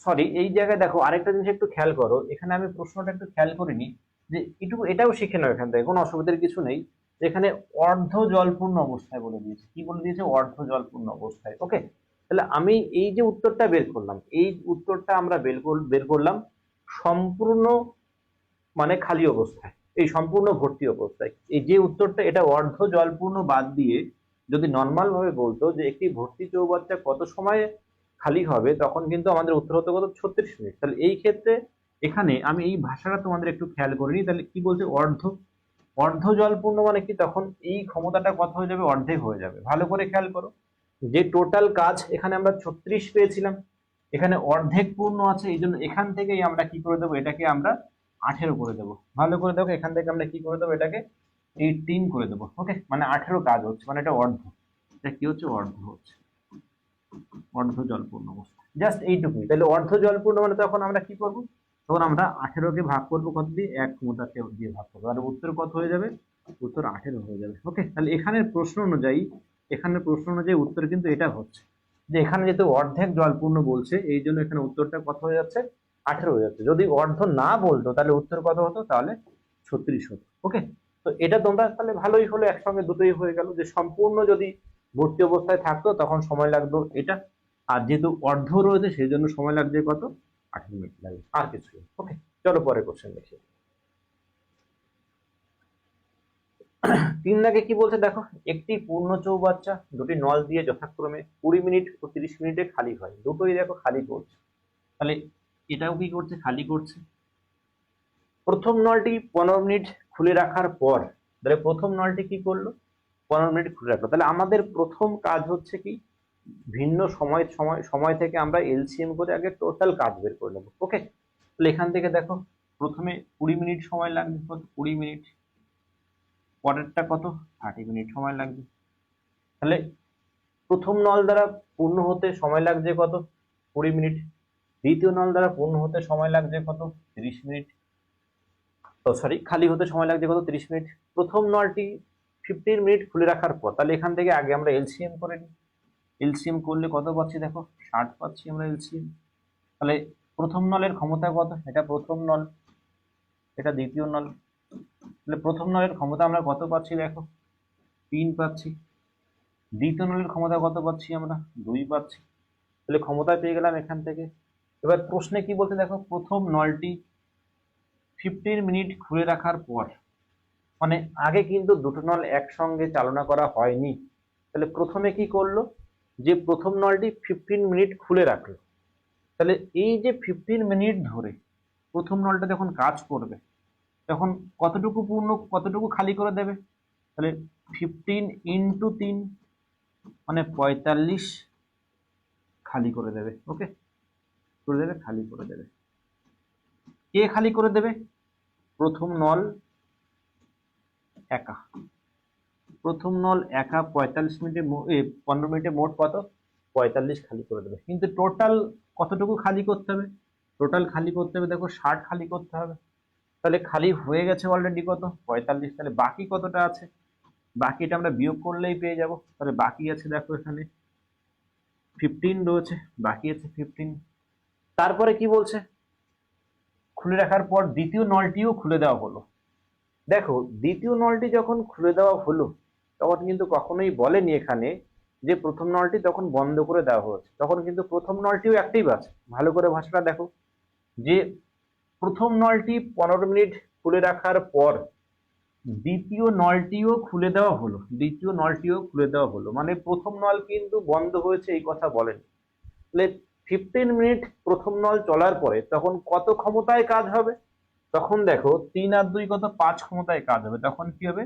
সরি এই জায়গায় দেখো আরেকটা জিনিস একটু খেয়াল করো, এখানে আমি প্রশ্নটা একটু খেয়াল করিনি, যে একটু এটাও শিখে নাও এখান থেকে, কোনো অসুবিধার কিছু নেই। এখানে অর্ধ জলপূর্ণ অবস্থায় বলে দিয়েছে, কি বলে দিয়েছে, অর্ধ জলপূর্ণ অবস্থায়। ওকে, তাহলে আমি এই যে উত্তরটা বের করলাম, এই উত্তরটা আমরা বের করলাম সম্পূর্ণ মানে খালি অবস্থায়, এই সম্পূর্ণ ভর্তি অবস্থায়। এই যে উত্তরটা, এটা অর্ধ জলপূর্ণ বাদ দিয়ে যদি নর্মাল ভাবে বলতো যে একটি ভর্তি চৌবাচ্চা কত সময়ে খালি হবে, তখন কিন্তু আমাদের উত্তর হতো কত 36 মিনিট। তাহলে এই ক্ষেত্রে এখানে আমি এই ভাষাটা তোমাদের একটু খেয়াল করিনি, তাহলে কি বলছে অর্ধ, অর্ধ জলপূর্ণ মানে কি, তখন এই ক্ষমতাটা কত হয়ে যাবে, অর্ধেক হয়ে যাবে। ভালো করে খেয়াল করো, যে টোটাল কাজ এখানে আমরা 36 পেয়েছিলাম, এখানে অর্ধেক পূর্ণ আছে, এই জন্য এখান থেকেই আমরা কি করে দেবো, এটাকে আমরা 18 করে দেবো। ভালো করে দেখো, এখান থেকে আমরা কি করে দেবো, এটাকে 18 করে দেবো। ওকে, মানে 18 কাজ হচ্ছে, মানে এটা অর্ধ, এটা কি হচ্ছে, অর্ধ হচ্ছে, অর্ধ জলপূর্ণ অবস্থা, জাস্ট এইটুকুই। তাহলে অর্ধ জলপূর্ণ মানে তখন আমরা কি করবো, তখন আমরা 18 কে ভাগ করবো কত দিয়ে, 1 ক্ষমতাকে দিয়ে ভাগ করবো, আর উত্তর কত হয়ে যাবে, উত্তর 18 হয়ে যাবে। ওকে, তাহলে এখানের প্রশ্ন অনুযায়ী, এখানের প্রশ্ন অনুযায়ী উত্তর কিন্তু এটা হচ্ছে, যে এখানে যেহেতু অর্ধেক জলপূর্ণ বলছে, এই জন্য এখানে উত্তরটা কত হয়ে যাচ্ছে, 18 হয়ে যাচ্ছে। যদি অর্ধ না বলতো তাহলে উত্তর কত হতো, তাহলে 36 হতো। ওকে, তো এটা তোমরা তাহলে ভালোই হলো, একসঙ্গে দুটোই হয়ে গেল, যে সম্পূর্ণ যদি ভর্তি অবস্থায় থাকতো তখন সময় লাগতো এটা, আর যেহেতু অর্ধ রয়েছে সেই জন্য সময় লাগছে কত, 18 মিনিট লাগবে, আর কিছু। ওকে, চলো পরে কোশ্চেন দেখি। 3 দাগে কি বলছে দেখো, একটি পূর্ণ চৌবাচ্চা দুটি নল দিয়ে যথাক্রমে 20 মিনিট ও 30 মিনিটে খালি হয়, দুটোই দেখো খালি করছে। তাহলে এটাও কি করছে, খালি করছে। প্রথম নলটি 15 মিনিট খুলে রাখার পর, তাহলে প্রথম নলটি কি করলো, 15 মিনিট খুলে রাখলো। তাহলে আমাদের প্রথম কাজ হচ্ছে কি, ভিন্ন সময় সময় সময় থেকে আমরা এলসিএম করে আগে টোটাল কাজ বের করে নেবো। ওকে, তাহলে এখান থেকে দেখো প্রথমে 20 মিনিট সময় লাগবে, কত 20 মিনিট, পরেরটা কত 30 মিনিট সময় লাগবে। তাহলে প্রথম নল দ্বারা পূর্ণ হতে সময় লাগছে কত, 20 মিনিট, দ্বিতীয় নল দ্বারা পূর্ণ হতে সময় লাগছে কত, 30 মিনিট, ও সরি খালি হতে সময় লাগছে কত, 30 মিনিট। প্রথম নলটি 15 মিনিট খুলে রাখার পর, তাহলে এখান থেকে আগে আমরা এলসিএম করে নিই, এলসিএম করলে কত পাচ্ছি দেখো, 60 পাচ্ছি আমরা এলসিএম। তাহলে প্রথম নলের ক্ষমতা কত, এটা প্রথম নল, এটা দ্বিতীয় নল, তাহলে প্রথম নলের ক্ষমতা আমরা কত পাচ্ছি দেখো, 3 পাচ্ছি। দ্বিতীয় নলের ক্ষমতা কত পাচ্ছি আমরা, 2 পাচ্ছি। তাহলে ক্ষমতা পেয়ে গেলাম এখান থেকে। এবার প্রশ্নে কি বলছে দেখো, প্রথম নলটি 15 মিনিট খুলে রাখার পর, মানে আগে কিন্তু দুটো নল একসঙ্গে চালনা করা হয়নি। তাহলে প্রথমে কি করলো, যে প্রথম নলটি 15 মিনিট খুলে রাখলো, তাহলে এই যে 15 মিনিট ধরে প্রথম নলটা যখন কাজ করবে, তখন কতটুকু পূর্ণ কতটুকু খালি করে দেবে, তাহলে 15 ইন্টু 3 মানে 45 খালি করে দেবে। ওকে, করে দেবে, খালি করে দেবে। কে খালি করে দেবে, প্রথম নল একা, প্রথম নল একা 45 মিনিটে 15 মিনিটে মোট কত, 45 খালি করে দেবে। কিন্তু টোটাল কতটুকু খালি করতে হবে, টোটাল খালি করতে হবে দেখো 60 খালি করতে হবে। তাহলে খালি হয়ে গেছে অলরেডি কত, 45। তাহলে বাকি কতটা আছে, বাকিটা আমরা বিয়োগ করলেই পেয়ে যাব। তাহলে বাকি আছে দেখো এখানে 15 রয়েছে, বাকি আছে 15। তারপরে কি বলছে, খুলে রাখার পর দ্বিতীয় নলটিও খুলে দেওয়া হলো। দেখো দ্বিতীয় নলটি যখন খুলে দেওয়া হলো, তখন কিন্তু কখনোই বলেনি এখানে যে প্রথম নলটি তখন বন্ধ করে দেওয়া হয়েছে, তখন কিন্তু প্রথম নলটিও অ্যাক্টিভ আছে। ভালো করে ভাষাটা দেখো, যে প্রথম নলটি 15 মিনিট খুলে রাখার পর দ্বিতীয় নলটিও খুলে দেওয়া হলো, দ্বিতীয় নলটিও খুলে দেওয়া হলো, মানে প্রথম নল কিন্তু বন্ধ হয়েছে এই কথা বলেন। তাহলে 15 মিনিট প্রথম নল চলার পরে তখন কত ক্ষমতায় কাজ হবে? তখন দেখো 3 আর 2 কত, 5 ক্ষমতায় কাজ হবে। তখন কি হবে?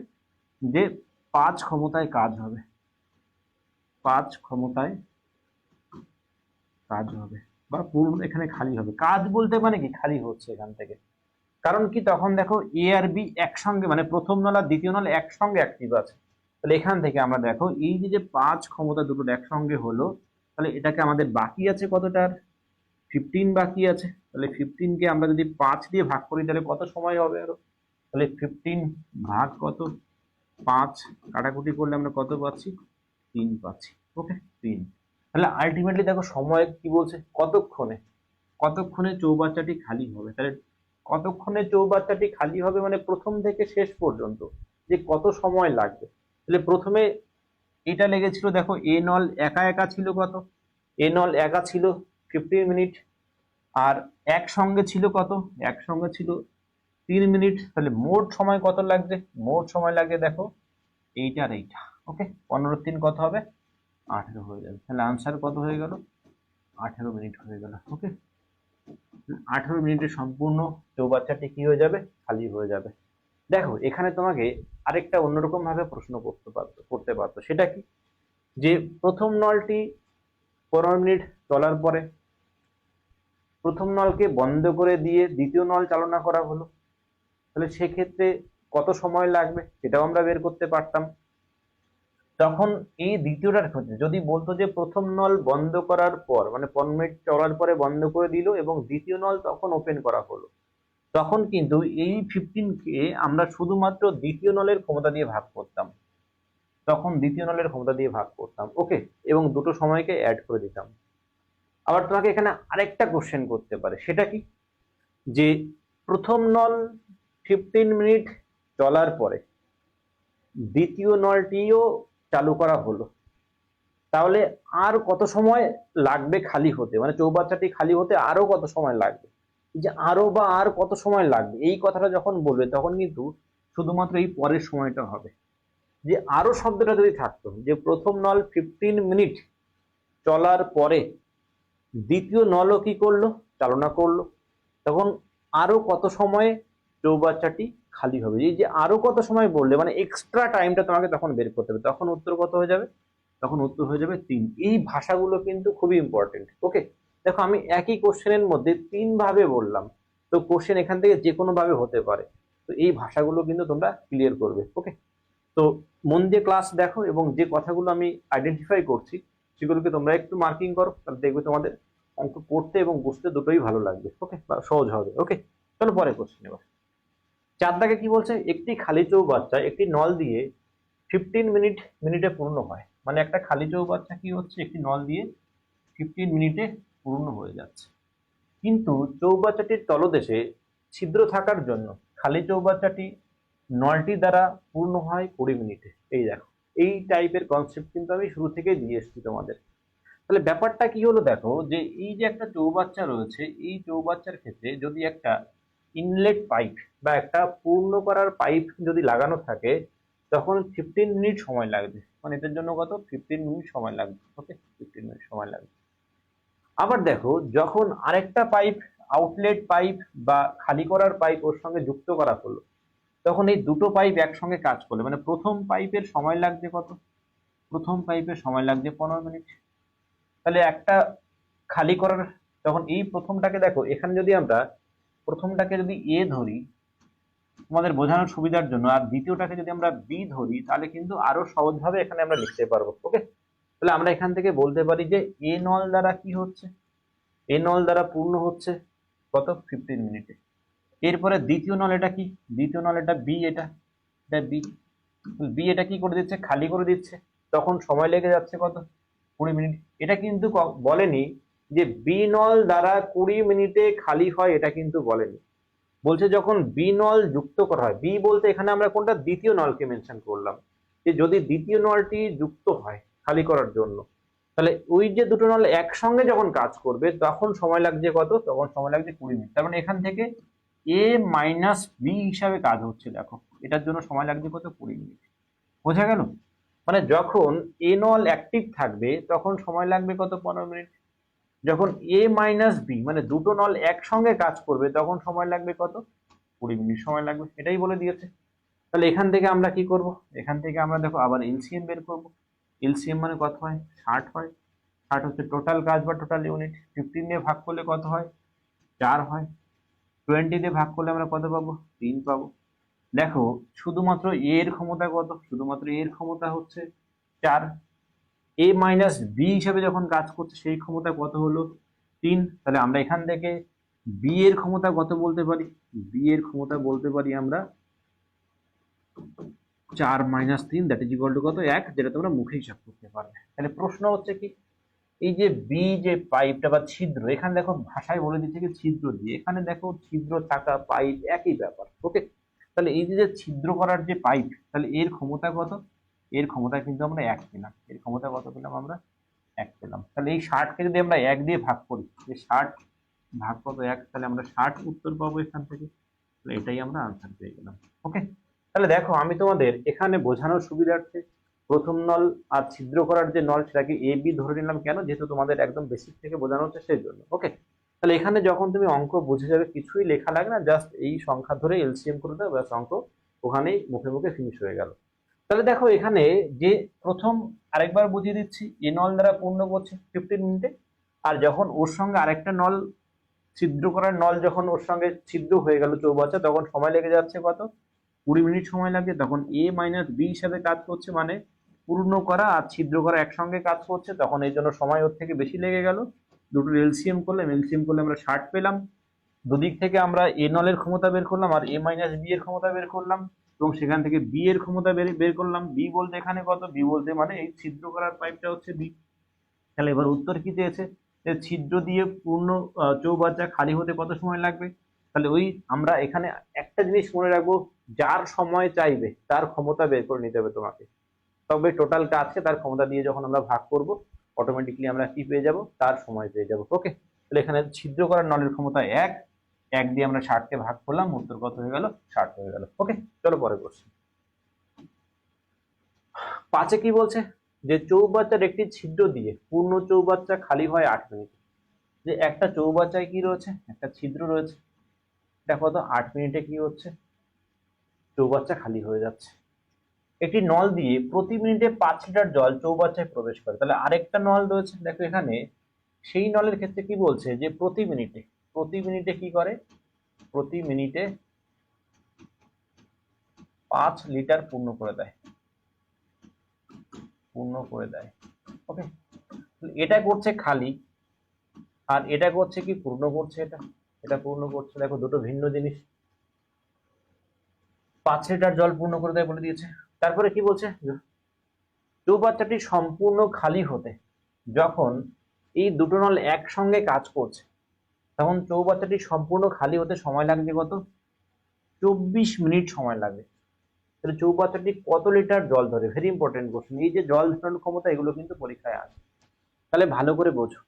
যে 5 ক্ষমতায় কাজ হবে, 5 ক্ষমতায় কাজ হবে, বা পূর্ণ এখানে খালি হবে। কাজ বলতে মানে কি, খালি হচ্ছে এখান থেকে। কারণ কি, তখন দেখো এ আর বি একসঙ্গে, মানে প্রথম নল আর দ্বিতীয় নল একসঙ্গে অ্যাক্টিভ আছে। তাহলে এখান থেকে আমরা দেখো এই যে 5 ক্ষমতা দুটো একসঙ্গে হলো, তাহলে এটাকে আমাদের বাকি আছে কতটার, 15 বাকি আছে। তাহলে 15 কে আমরা যদি 5 দিয়ে ভাগ করি তাহলে কত সময় হবে আরো? তাহলে 15 ভাগ কত, 5, কাটাকুটি করলে আমরা কত পাচ্ছি, 3 পাচ্ছি। ওকে, 3। তাহলে আলটিমেটলি দেখো সময় কি বলছে, কতক্ষণে, কতক্ষণে চৌবাচ্চাটি খালি হবে। তাহলে কতক্ষণে চৌবাচ্চাটি খালি হবে মানে প্রথম থেকে শেষ পর্যন্ত যে কত সময় লাগবে। তাহলে প্রথমে এটা লেগেছিল, দেখো এ নল একা একা ছিল কত, এ নল একা ছিল 15 মিনিট, আর একসঙ্গে ছিল কত, একসঙ্গে ছিল 3 মিনিট। তাহলে মোট সময় কত লাগবে, মোট সময় লাগবে দেখো এইটা আর এইটা। ওকে, 15 × 3 কত হবে, 18 হয়ে যাবে। তাহলে আনসার কত হয়ে গেল, 18 মিনিট হয়ে গেল। ওকে, 18 মিনিটে সম্পূর্ণ চৌবাচ্চাটি কি হয়ে যাবে, খালি হয়ে যাবে। দেখো এখানে তোমাকে আরেকটা অন্যরকম ভাবে প্রশ্ন করতে পারতো, সেটা কি, যে প্রথম নলটি 15 মিনিট চলার পরে প্রথম নলকে বন্ধ করে দিয়ে দ্বিতীয় নল চালনা করা হলো, তাহলে সেক্ষেত্রে কত সময় লাগবে সেটাও আমরা বের করতে পারতাম। তখন এই দ্বিতীয়টার ক্ষেত্রে যদি বলতো যে প্রথম নল বন্ধ করার পর, মানে 15 মিনিট চলার পরে বন্ধ করে দিল এবং দ্বিতীয় নল তখন ওপেন করা হলো, তখন কিন্তু এই 15 কে আমরা শুধুমাত্র দ্বিতীয় নলের ক্ষমতা দিয়ে ভাগ করতাম, তখন দ্বিতীয় নলের ক্ষমতা দিয়ে ভাগ করতাম। ওকে, এবং দুটো সময়কে অ্যাড করে দিতাম। আবার তোমাকে এখানে আরেকটা কোশ্চেন করতে পারে, সেটা কি, যে প্রথম নল 15 মিনিট চলার পরে দ্বিতীয় নলটিও চালু করা হলো, তাহলে আর কত সময় লাগবে খালি হতে, মানে চৌবাচ্চাটি খালি হতে আরো কত সময় লাগবে। এই যে আরো বা আর কত সময় লাগবে এই কথাটা যখন বলবে তখন কিন্তু শুধুমাত্র এই পরের সময়টা হবে। যে আরো শব্দটা যদি থাকতো, যে প্রথম নল 15 মিনিট চলার পরে দ্বিতীয় নলও কি করলো, চালনা করলো, তখন আরো কত সময়ে চৌবাচ্চাটি খালি হবে। এই যে আরো কত সময় বললে মানে এক্সট্রা টাইমটা তোমাকে তখন বের করতে হবে, তখন উত্তর কত হয়ে যাবে, তখন উত্তর হয়ে যাবে 3। এই ভাষাগুলো কিন্তু খুবই ইম্পর্টেন্ট। ওকে, দেখো আমি একই কোশ্চেনের মধ্যে 3 ভাবে বললাম, তো কোশ্চেন এখান থেকে যে কোনো ভাবে হতে পারে, তো এই ভাষাগুলো কিন্তু তোমরা ক্লিয়ার করবে। ওকে, তো মন দিয়ে ক্লাস দেখো এবং যে কথাগুলো আমি আইডেন্টিফাই করছি সেগুলোকে তোমরা একটু মার্কিং করো, তাহলে দেখবে তোমাদের অঙ্ক পড়তে এবং বুঝতে দুটোই ভালো লাগবে। ওকে, বা সহজ হবে। ওকে, চলো পরে কোশ্চেন। এবার 4 দাগে কি বলছে, একটি খালি চৌবাচ্চা একটি নল দিয়ে 15 মিনিটে পূর্ণ হয়। মানে একটা খালি চৌবাচ্চা কি হচ্ছে, একটি নল দিয়ে 15 মিনিটে পূর্ণ হয়ে যাচ্ছে, কিন্তু চৌবাচ্চাটির তলদেশে ছিদ্র থাকার জন্য খালি চৌবাচ্চাটি নলটি দ্বারা পূর্ণ হয় 20 মিনিটে। এই দেখো, এই টাইপের কনসেপ্ট কিন্তু আমি শুরু থেকে দিয়ে এসেছি তোমাদের। তাহলে ব্যাপারটা কি হলো দেখো, যে এই যে একটা চৌবাচ্চা রয়েছে, এই চৌবাচ্চার ক্ষেত্রে যদি একটা ইনলেট পাইপ বা একটা পূর্ণ করার পাইপ যদি লাগানো থাকে, তখন 15 মিনিট সময় লাগবে। মানে এটার জন্য কত, 15 মিনিট সময় লাগবে। ওকে, 15 মিনিট সময় লাগবে। আবার দেখো যখন আরেকটা পাইপ, আউটলেট পাইপ বা খালি করার পাইপ ওর সঙ্গে যুক্ত করা হলো, তখন এই দুটো পাইপ একসঙ্গে কাজ করলে, মানে প্রথম পাইপের সময় লাগছে কত, প্রথম পাইপের সময় লাগছে 15 মিনিট। তাহলে একটা খালি করার, তখন এই প্রথমটাকে দেখো, এখানে যদি আমরা প্রথমটাকে যদি এ ধরি তোমাদের বোঝানোর সুবিধার জন্য, আর দ্বিতীয়টাকে যদি আমরা বি ধরি, তাহলে কিন্তু আরো সহজভাবে এখানে আমরা লিখতে পারবো। ওকে, তাহলে আমরা এখান থেকে বলতে পারি যে এ নল দ্বারা কি হচ্ছে, এ নল দ্বারা পূর্ণ হচ্ছে কত, 15 মিনিটে। এরপরে দ্বিতীয় নল, এটা কি, দ্বিতীয় নল এটা বি, এটা বি, বি এটা কি করে দিচ্ছে, খালি করে দিচ্ছে, তখন সময় লেগে যাচ্ছে কত, 20 মিনিট। এটা কিন্তু বলেনি যে বি নল দ্বারা 20 মিনিটে খালি হয়, এটা কিন্তু বলেনি। বলছে যখন বি নল যুক্ত করা হয়, বি বলতে এখানে আমরা কোনটা, দ্বিতীয় নলকে মেনশন করলাম, যে যদি দ্বিতীয় নলটি যুক্ত হয় খালি করার জন্য, তাহলে ওই যে দুটো নল একসঙ্গে যখন কাজ করবে তখন সময় লাগছে কত, তখন সময় লাগছে 20 মিনিট। তার মানে এখান থেকে এ মাইনাস বি হিসাবে কাজ হচ্ছে, দেখো এটার জন্য সময় লাগছে কত, 20 মিনিট। বোঝা গেল? মানে যখন এ নল অ্যাক্টিভ থাকবে তখন সময় লাগবে কত, 15 মিনিট। যখন এ মাইনাস বি মানে দুটো নল একসঙ্গে কাজ করবে তখন সময় লাগবে কত, 20 মিনিট সময় লাগবে, এটাই বলে দিয়েছে। তাহলে এখান থেকে আমরা কি করব, এখান থেকে আমরা দেখো আবার এলসিএম বের করব। এলসিএম মানে কত হয়, 60 হয়। 60 হচ্ছে টোটাল কাজ বা টোটাল ইউনিট। 15 দিয়ে ভাগ করলে কত হয়, 4 হয়। 20 দিয়ে ভাগ করলে আমরা কত পাবো, 3 পাবো। দেখো শুধুমাত্র এর ক্ষমতা কত, শুধুমাত্র এর ক্ষমতা হচ্ছে 4। এ মাইনাস বি হিসাবে যখন কাজ করছে সেই ক্ষমতা কত হলো, 3। তাহলে আমরা এখান থেকে বি এর ক্ষমতা কত বলতে পারি, বি এর ক্ষমতা বলতে পারি আমরা 4 minus 3 that is equal to কত, 1, যেটা তোমরা মুখে হিসাব করতে পারবে। তাহলে প্রশ্ন হচ্ছে কি, এই যে বি যে পাইপটা বা ছিদ্র, এখানে দেখো ভাষায় বলে দিচ্ছে কি ছিদ্র দিয়ে, এখানে দেখো ছিদ্র থাকা পাইপ একই ব্যাপার। ওকে, তাহলে এই যে ছিদ্র করার যে পাইপ, তাহলে এর ক্ষমতা কত, এর ক্ষমতা কিন্তু আমরা 1 পেলাম। এর ক্ষমতা কত পেলাম আমরা, 1 পেলাম। তাহলে এই 60কে যদি আমরা 1 দিয়ে ভাগ করি, 60 ভাগ কত, 1, তাহলে আমরা 60 উত্তর পাবো এখান থেকে। এটাই আমরা আনসার পেয়ে গেলাম। ওকে, তাহলে দেখো আমি তোমাদের এখানে বোঝানোর সুবিধার্থে প্রথম নল আর ছিদ্র করার যে নল সেটাকে এ বি ধরে নিলাম, কেন, যেহেতু তোমাদের একদম বেসিক থেকে বোঝানো হচ্ছে সেই জন্য। ওকে, তাহলে এখানে যখন তুমি অঙ্ক বুঝে যাবে কিছুই লেখা লাগে না, জাস্ট এই সংখ্যা ধরে এলসিএম করে দাও, ব্যাস অঙ্ক ওখানেই মুখে মুখে ফিনিশ হয়ে গেল। তাহলে দেখো এখানে যে প্রথম, আরেকবার বুঝিয়ে দিচ্ছি, এ নল দ্বারা পূর্ণ করছে 15 মিনিটে, আর যখন ওর সঙ্গে আরেকটা নল ছিদ্র করার নল যখন ওর সঙ্গে ছিদ্র হয়ে গেল চৌবাচ্চা, তখন সময় লেগে যাচ্ছে কত, 20 মিনিট সময় লাগে। তখন এ মাইনাস বি হিসাবে কাজ করছে, মানে পূর্ণ করা আর ছিদ্র করা একসঙ্গে কাজ করছে, তখন এই জন্য সময় ওর থেকে বেশি লেগে গেল। দুটোর এলসিএম করলাম, এলসিএম করলে আমরা 60 পেলাম। দুদিক থেকে আমরা এ নলের ক্ষমতা বের করলাম আর এ মাইনাস বি এর ক্ষমতা বের করলাম, এবং সেখান থেকে বি এর ক্ষমতা বের করলাম। বি বলতে এখানে কত, বি বলতে মানে এই ছিদ্র করার পাইপটা হচ্ছে বি। তাহলে এবার উত্তর কি চেয়েছে, যে ছিদ্র দিয়ে পূর্ণ চৌবাচ্চা খালি হতে কত সময় লাগবে। তাহলে ওই আমরা এখানে একটা জিনিস মনে রাখবো, যার সময় চাইবে তার ক্ষমতা বের করে নিতে হবে তোমাকে, তবে টোটাল কাজকে তার ক্ষমতা দিয়ে যখন আমরা ভাগ করব অটোমেটিকলি আমরা কি পেয়ে যাব, তার সময় পেয়ে যাব। ওকে, তাহলে এখানে ছিদ্র করার নলের ক্ষমতা 1, 1 দিয়ে আমরা 60কে ভাগ করলাম, উত্তর কত হয়ে গেল, 60 হয়ে গেল। ওকে, চলো পরে করছি। 5-এ কি বলছে, যে চৌবাচ্চার একটি ছিদ্র দিয়ে পূর্ণ চৌবাচ্চা খালি হয় 8 মিনিট। যে একটা চৌবাচ্চায় কি রয়েছে, একটা ছিদ্র রয়েছে, দেখো তো 8 মিনিটে কি হচ্ছে, চৌবাচ্চা খালি হয়ে যাচ্ছে। একটি নল দিয়ে প্রতি মিনিটে 5 লিটার জল চৌবাচ্চায় প্রবেশ করে। তাহলে আরেকটা নল রয়েছে, দেখো এখানে সেই নলের ক্ষেত্রে কি বলছে, যে প্রতি মিনিটে কি করে, প্রতি মিনিটে 5 লিটার পূর্ণ করে দেয়। ওকে, এটা করছে খালি, আর এটা করছে কি, পূর্ণ করছে। এটা পূর্ণ করছে। দেখো দুটো ভিন্ন জিনিস। 5 লিটার জল পূর্ণ করে দেয় বলে দিয়েছে। তারপরে কি বলছে, চৌবাচ্চাটি সম্পূর্ণ খালি হতে যখন এই দুটো নল একসঙ্গে কাজ করছে, তখন চৌবাচ্চাটি সম্পূর্ণ খালি হতে সময় লাগবে কত, 24 মিনিট সময় লাগবে। তাহলে চৌবাচ্চাটি কত লিটার জল ধরে, ভেরি ইম্পর্টেন্ট কোশ্চেন। এই যে জল ধারণ ক্ষমতা, এগুলো কিন্তু পরীক্ষায় আসে, তাহলে ভালো করে বোঝো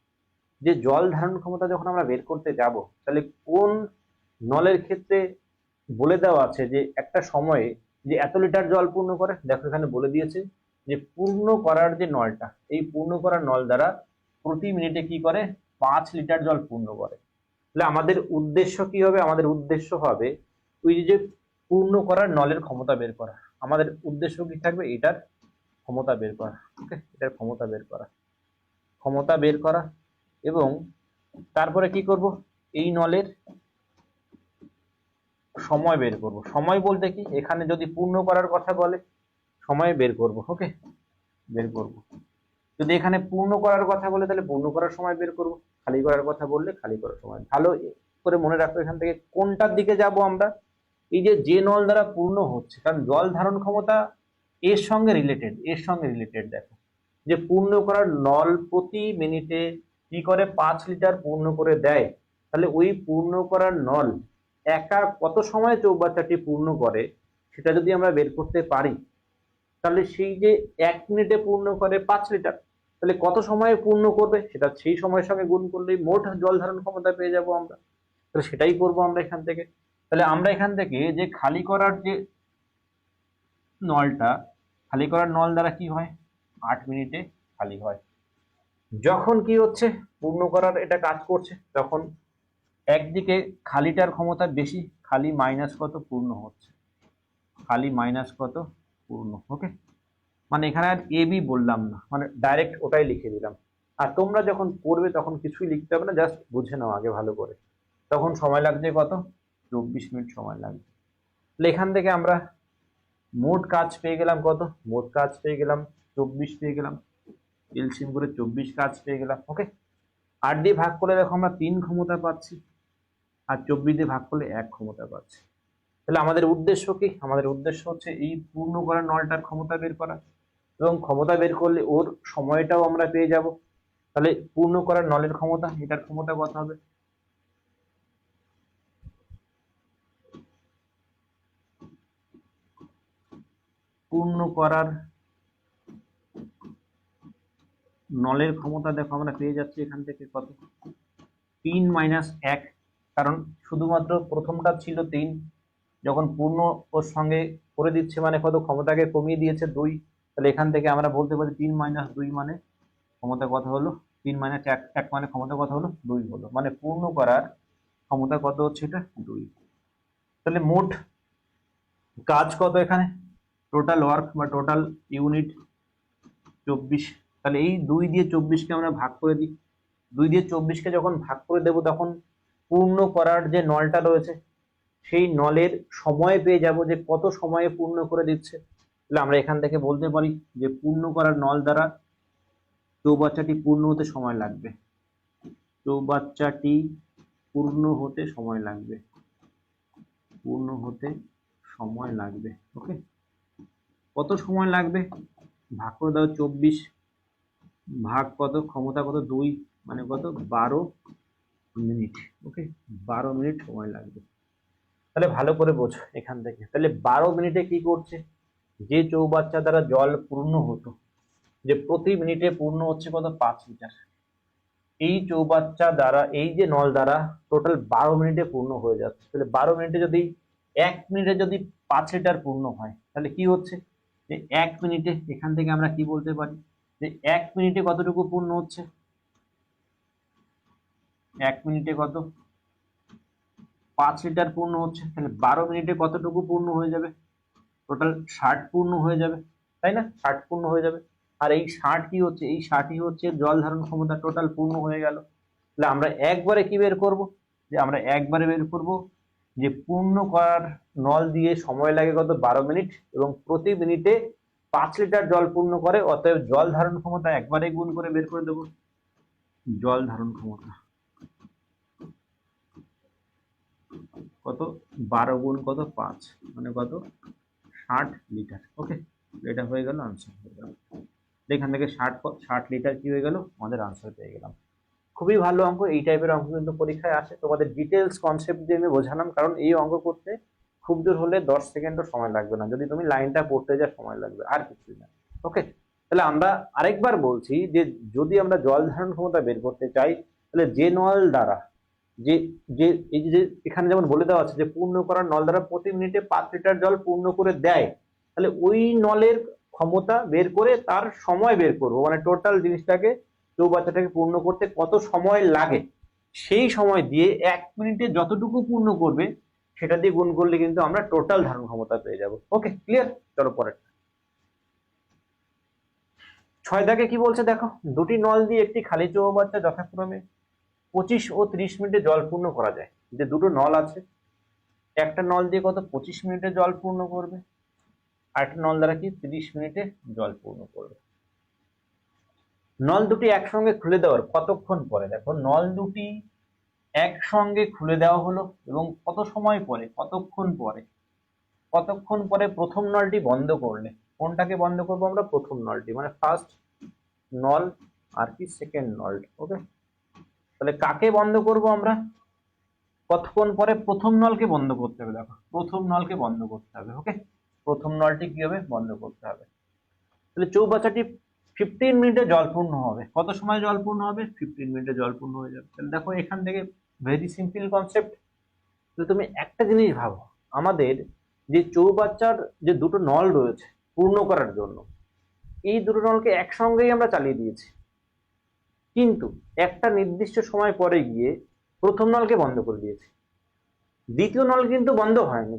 যে জল ধারণ ক্ষমতা যখন আমরা বের করতে যাব, তাহলে কোন নলের ক্ষেত্রে বলে দেওয়া আছে যে একটা সময়ে যে এত লিটার জল পূর্ণ করে। দেখো এখানে বলে দিয়েছে যে পূর্ণ করার যে নলটা, এই পূর্ণ করার নল দ্বারা প্রতি মিনিটে কি করে, 5 লিটার জল পূর্ণ করে। তাহলে আমাদের উদ্দেশ্য কি হবে, আমাদের উদ্দেশ্য হবে ওই যে পূর্ণ করার নলের ক্ষমতা বের করা। আমাদের উদ্দেশ্য কি থাকবে, এটার ক্ষমতা বের করা। ওকে, এটার ক্ষমতা বের করা এবং তারপরে কি করব, এই নলের সময় বের করব। সময় বলতে কি, এখানে যদি পূর্ণ করার কথা বলে সময় বের করব। ওকে, বের করব। যদি এখানে পূর্ণ করার কথা বলে তাহলে পূর্ণ করার সময় বের করব, খালি করার কথা বললে খালি করার সময়। ভালো করে মনে রাখো এখান থেকে কোনটার দিকে যাব আমরা, এই যে নল দ্বারা পূর্ণ হচ্ছে, কারণ জল ধারণ ক্ষমতা এর সঙ্গে রিলেটেড। দেখো যে পূর্ণ করার নল প্রতি মিনিটে কি করে, 5 লিটার পূর্ণ করে দেয়। তাহলে ওই পূর্ণ করার নল একা কত সময় চৌবাচ্চাটি পূর্ণ করে, সেটা যদি আমরা বের করতে পারি, তাহলে সেই যে 1 মিনিটে পূর্ণ করে 5 লিটার, তাহলে কত সময়ে পূর্ণ করবে সেটা সেই সময়ের সঙ্গে গুণ করলেই মোট জল ধারণ ক্ষমতা পেয়ে যাব আমরা। তাহলে সেটাই করব আমরা এখান থেকে। তাহলে আমরা এখান থেকে যে খালি করার যে নলটা, খালি করার নল দ্বারা কি হয়, 8 মিনিটে খালি হয়। যখন কি হচ্ছে, পূর্ণ করার এটা কাজ করছে, তখন একদিকে খালিটার ক্ষমতা বেশি, খালি মাইনাস কত, পূর্ণ হচ্ছে, খালি মাইনাস কত, পূর্ণ। ওকে, মানে এখানে আর এ বি বললাম না, মানে ডাইরেক্ট ওটাই লিখে দিলাম। আর তোমরা যখন পড়বে তখন কিছুই লিখতে হবে না, জাস্ট বুঝে নাও আগে ভালো করে। তখন সময় লাগছে কত, 24 মিনিট সময় লাগবে। তাহলে এখান থেকে আমরা মোট কাজ পেয়ে গেলাম কত, মোট কাজ পেয়ে গেলাম 24 পেয়ে গেলাম, এলসিএম করে 24 কাজ পেয়ে গেলাম। ওকে, 8 দিয়ে ভাগ করলে দেখো আমরা 3 ক্ষমতা পাচ্ছি, আর 24 দিয়ে ভাগ করলে 1 ক্ষমতা পাচ্ছি। তাহলে আমাদের উদ্দেশ্য কি, আমাদের উদ্দেশ্য হচ্ছে এই পূর্ণ করা নলটার ক্ষমতা বের করা, এবং ক্ষমতা বের করলে ওর সময়টাও আমরা পেয়ে যাব। তাহলে পূর্ণ করার নলের ক্ষমতা, এটার ক্ষমতা কত হবে, পূর্ণ করার নলের ক্ষমতা দেখো আমরা পেয়ে যাচ্ছি এখান থেকে কত, 3 - 1, কারণ শুধুমাত্র প্রথমটা ছিল 3, যখন পূর্ণ ওর সঙ্গে করে দিচ্ছে মানে কত, ক্ষমতাকে কমিয়ে দিয়েছে 2। তাহলে এখান থেকে আমরা বলতে পারি 3 - 2 মানে ক্ষমতা কত হলো, 3 - 1 মানে ক্ষমতা কত হলো, 2 হলো, মানে পূর্ণ করার ক্ষমতা কত হচ্ছে, এটা 2। তাহলে মোট কাজ কত এখানে, টোটাল ওয়ার্ক বা টোটাল ইউনিট 24। তাহলে এই 2 দিয়ে 24কে আমরা ভাগ করে দিই, 2 দিয়ে 24কে যখন ভাগ করে দেব তখন পূর্ণ করার যে নলটা রয়েছে সেই নলের সময় পেয়ে যাব, যে কত সময়ে পূর্ণ করে দিচ্ছে। তাহলে আমরা এখান থেকে বলতে পারি যে পূর্ণ করার নল দ্বারা চৌবাচ্চাটি পূর্ণ হতে সময় লাগবে, চৌবাচ্চাটি পূর্ণ হতে সময় লাগবে, পূর্ণ হতে সময় লাগবে। ওকে, কত সময় লাগবে, ভাগ করে দাও 24 ভাগ কত, ক্ষমতা কত 2, মানে কত 12 মিনিট। ওকে, 12 মিনিট সময় লাগবে। তাহলে ভালো করে বোঝো এখান থেকে। তাহলে 12 মিনিটে কি করছে, যে চৌবাচ্চা দ্বারা জল পূর্ণ হতো, যে প্রতি মিনিটে পূর্ণ হচ্ছে কত, 5 লিটার, এই চৌবাচ্চা দ্বারা, এই যে নল দ্বারা টোটাল 12 মিনিটে পূর্ণ হয়ে যাচ্ছে। তাহলে 12 মিনিটে যদি 1 মিনিটে যদি 5 লিটার পূর্ণ হয়, তাহলে কি হচ্ছে, যে 1 মিনিটে, এখান থেকে আমরা কি বলতে পারি, যে 1 মিনিটে কতটুকু পূর্ণ হচ্ছে, 1 মিনিটে কত, 5 লিটার পূর্ণ হচ্ছে। তাহলে 12 মিনিটে কতটুকু পূর্ণ হয়ে যাবে, টোটাল 60 পূর্ণ হয়ে যাবে, তাই না, 60 পূর্ণ হয়ে যাবে। আর এই 60 কি হচ্ছে, এই 60ই হচ্ছে জল ধারণ ক্ষমতা, টোটাল পূর্ণ হয়ে গেল। তাহলে আমরা একবারে কি বের করব, যে আমরা একবারে বের করব যে পূর্ণ করার নল দিয়ে সময় লাগে কত, 12 মিনিট, এবং প্রতি মিনিটে 5 লিটার জল পূর্ণ করে, অতএব জল ধারণ ক্ষমতা একবারে গুণ করে বের করে দেব, জল ধারণ ক্ষমতা কত, 12 গুণ কত, 5, মানে কত, 60 লিটার। ওকে, এটা হয়ে গেল আনসার, হয়ে গেল। এখান থেকে 60 লিটার কি হয়ে গেল, আমাদের আনসার পেয়ে গেলাম। খুবই ভালো অঙ্ক, এই টাইপের অঙ্ক কিন্তু পরীক্ষায় আসে। তোমাদের ডিটেলস কনসেপ্ট দিয়ে আমি বোঝালাম, কারণ এই অঙ্ক করতে খুব জোর হলে 10 সেকেন্ডও সময় লাগবে না, যদি তুমি লাইনটা পড়তে যা সময় লাগবে, আর কিছুই না। ওকে, তাহলে আমরা আরেকবার বলছি যে যদি আমরা জল ধারণ ক্ষমতা বের করতে চাই, তাহলে যে নল দ্বারা, যে যে এই যে এখানে যেমন বলে দেওয়া আছে যে পূর্ণ করার নল দ্বারা প্রতি মিনিটে 5 লিটার জল পূর্ণ করে দেয়, তাহলে ওই নলের ক্ষমতা বের করে তার সময় বের করবো, মানে টোটাল জিনিসটাকে, চৌবাচ্চাটাকে পূর্ণ করতে কত সময় লাগে, সেই সময় দিয়ে 1 মিনিটে যতটুকু পূর্ণ করবে সেটা দিয়ে গুণ করলে কিন্তু আমরা টোটাল ধারণ ক্ষমতা পেয়ে যাব। ওকে, ক্লিয়ার। চলো পরে 6 দাগে কি বলছে দেখো, দুটি নল দিয়ে একটি খালি চৌবাচ্চা যথাক্রমে 25 ও 30 মিনিটে জল পূর্ণ করা যায়। যে দুটো নল আছে, একটা নল দিয়ে কত 25 মিনিটে জল পূর্ণ করবে, আর একটা নল দ্বারা কি 30 মিনিটে জল পূর্ণ করবে। নল দুটি একসঙ্গে খুলে দেওয়ার কতক্ষণ পরে, দেখো নল দুটি একসঙ্গে খুলে দেওয়া হলো এবং কত সময় পরে, কতক্ষণ পরে, কতক্ষণ পরে প্রথম নলটি বন্ধ করলে, কোনটাকে বন্ধ করবো আমরা, প্রথম নলটি, মানে ফার্স্ট নল আর কি সেকেন্ড নল। ওকে, তাহলে কাকে বন্ধ করব আমরা, কতক্ষণ পরে প্রথম নলকে বন্ধ করতে হবে, দেখো প্রথম নলকে বন্ধ করতে হবে। ওকে, প্রথম নলটি কি হবে, বন্ধ করতে হবে। তাহলে চৌবাচ্চাটি 15 মিনিটে জল পূর্ণ হবে। কত সময় জল পূর্ণ হবে? 15 মিনিটে জল পূর্ণ হয়ে যাবে। তাহলে দেখো এখান থেকে ভেরি সিম্পল কনসেপ্ট। তো তুমি একটা জিনিস ভাবো, আমাদের যে চৌবাচ্চার যে দুটো নল রয়েছে পূর্ণ করার জন্য, এই দুটো নলকে একসঙ্গেই আমরা চালিয়ে দিয়েছি, কিন্তু একটা নির্দিষ্ট সময় পরে গিয়ে প্রথম নলকে বন্ধ করে দিয়েছি, দ্বিতীয় নল কিন্তু বন্ধ হয়নি।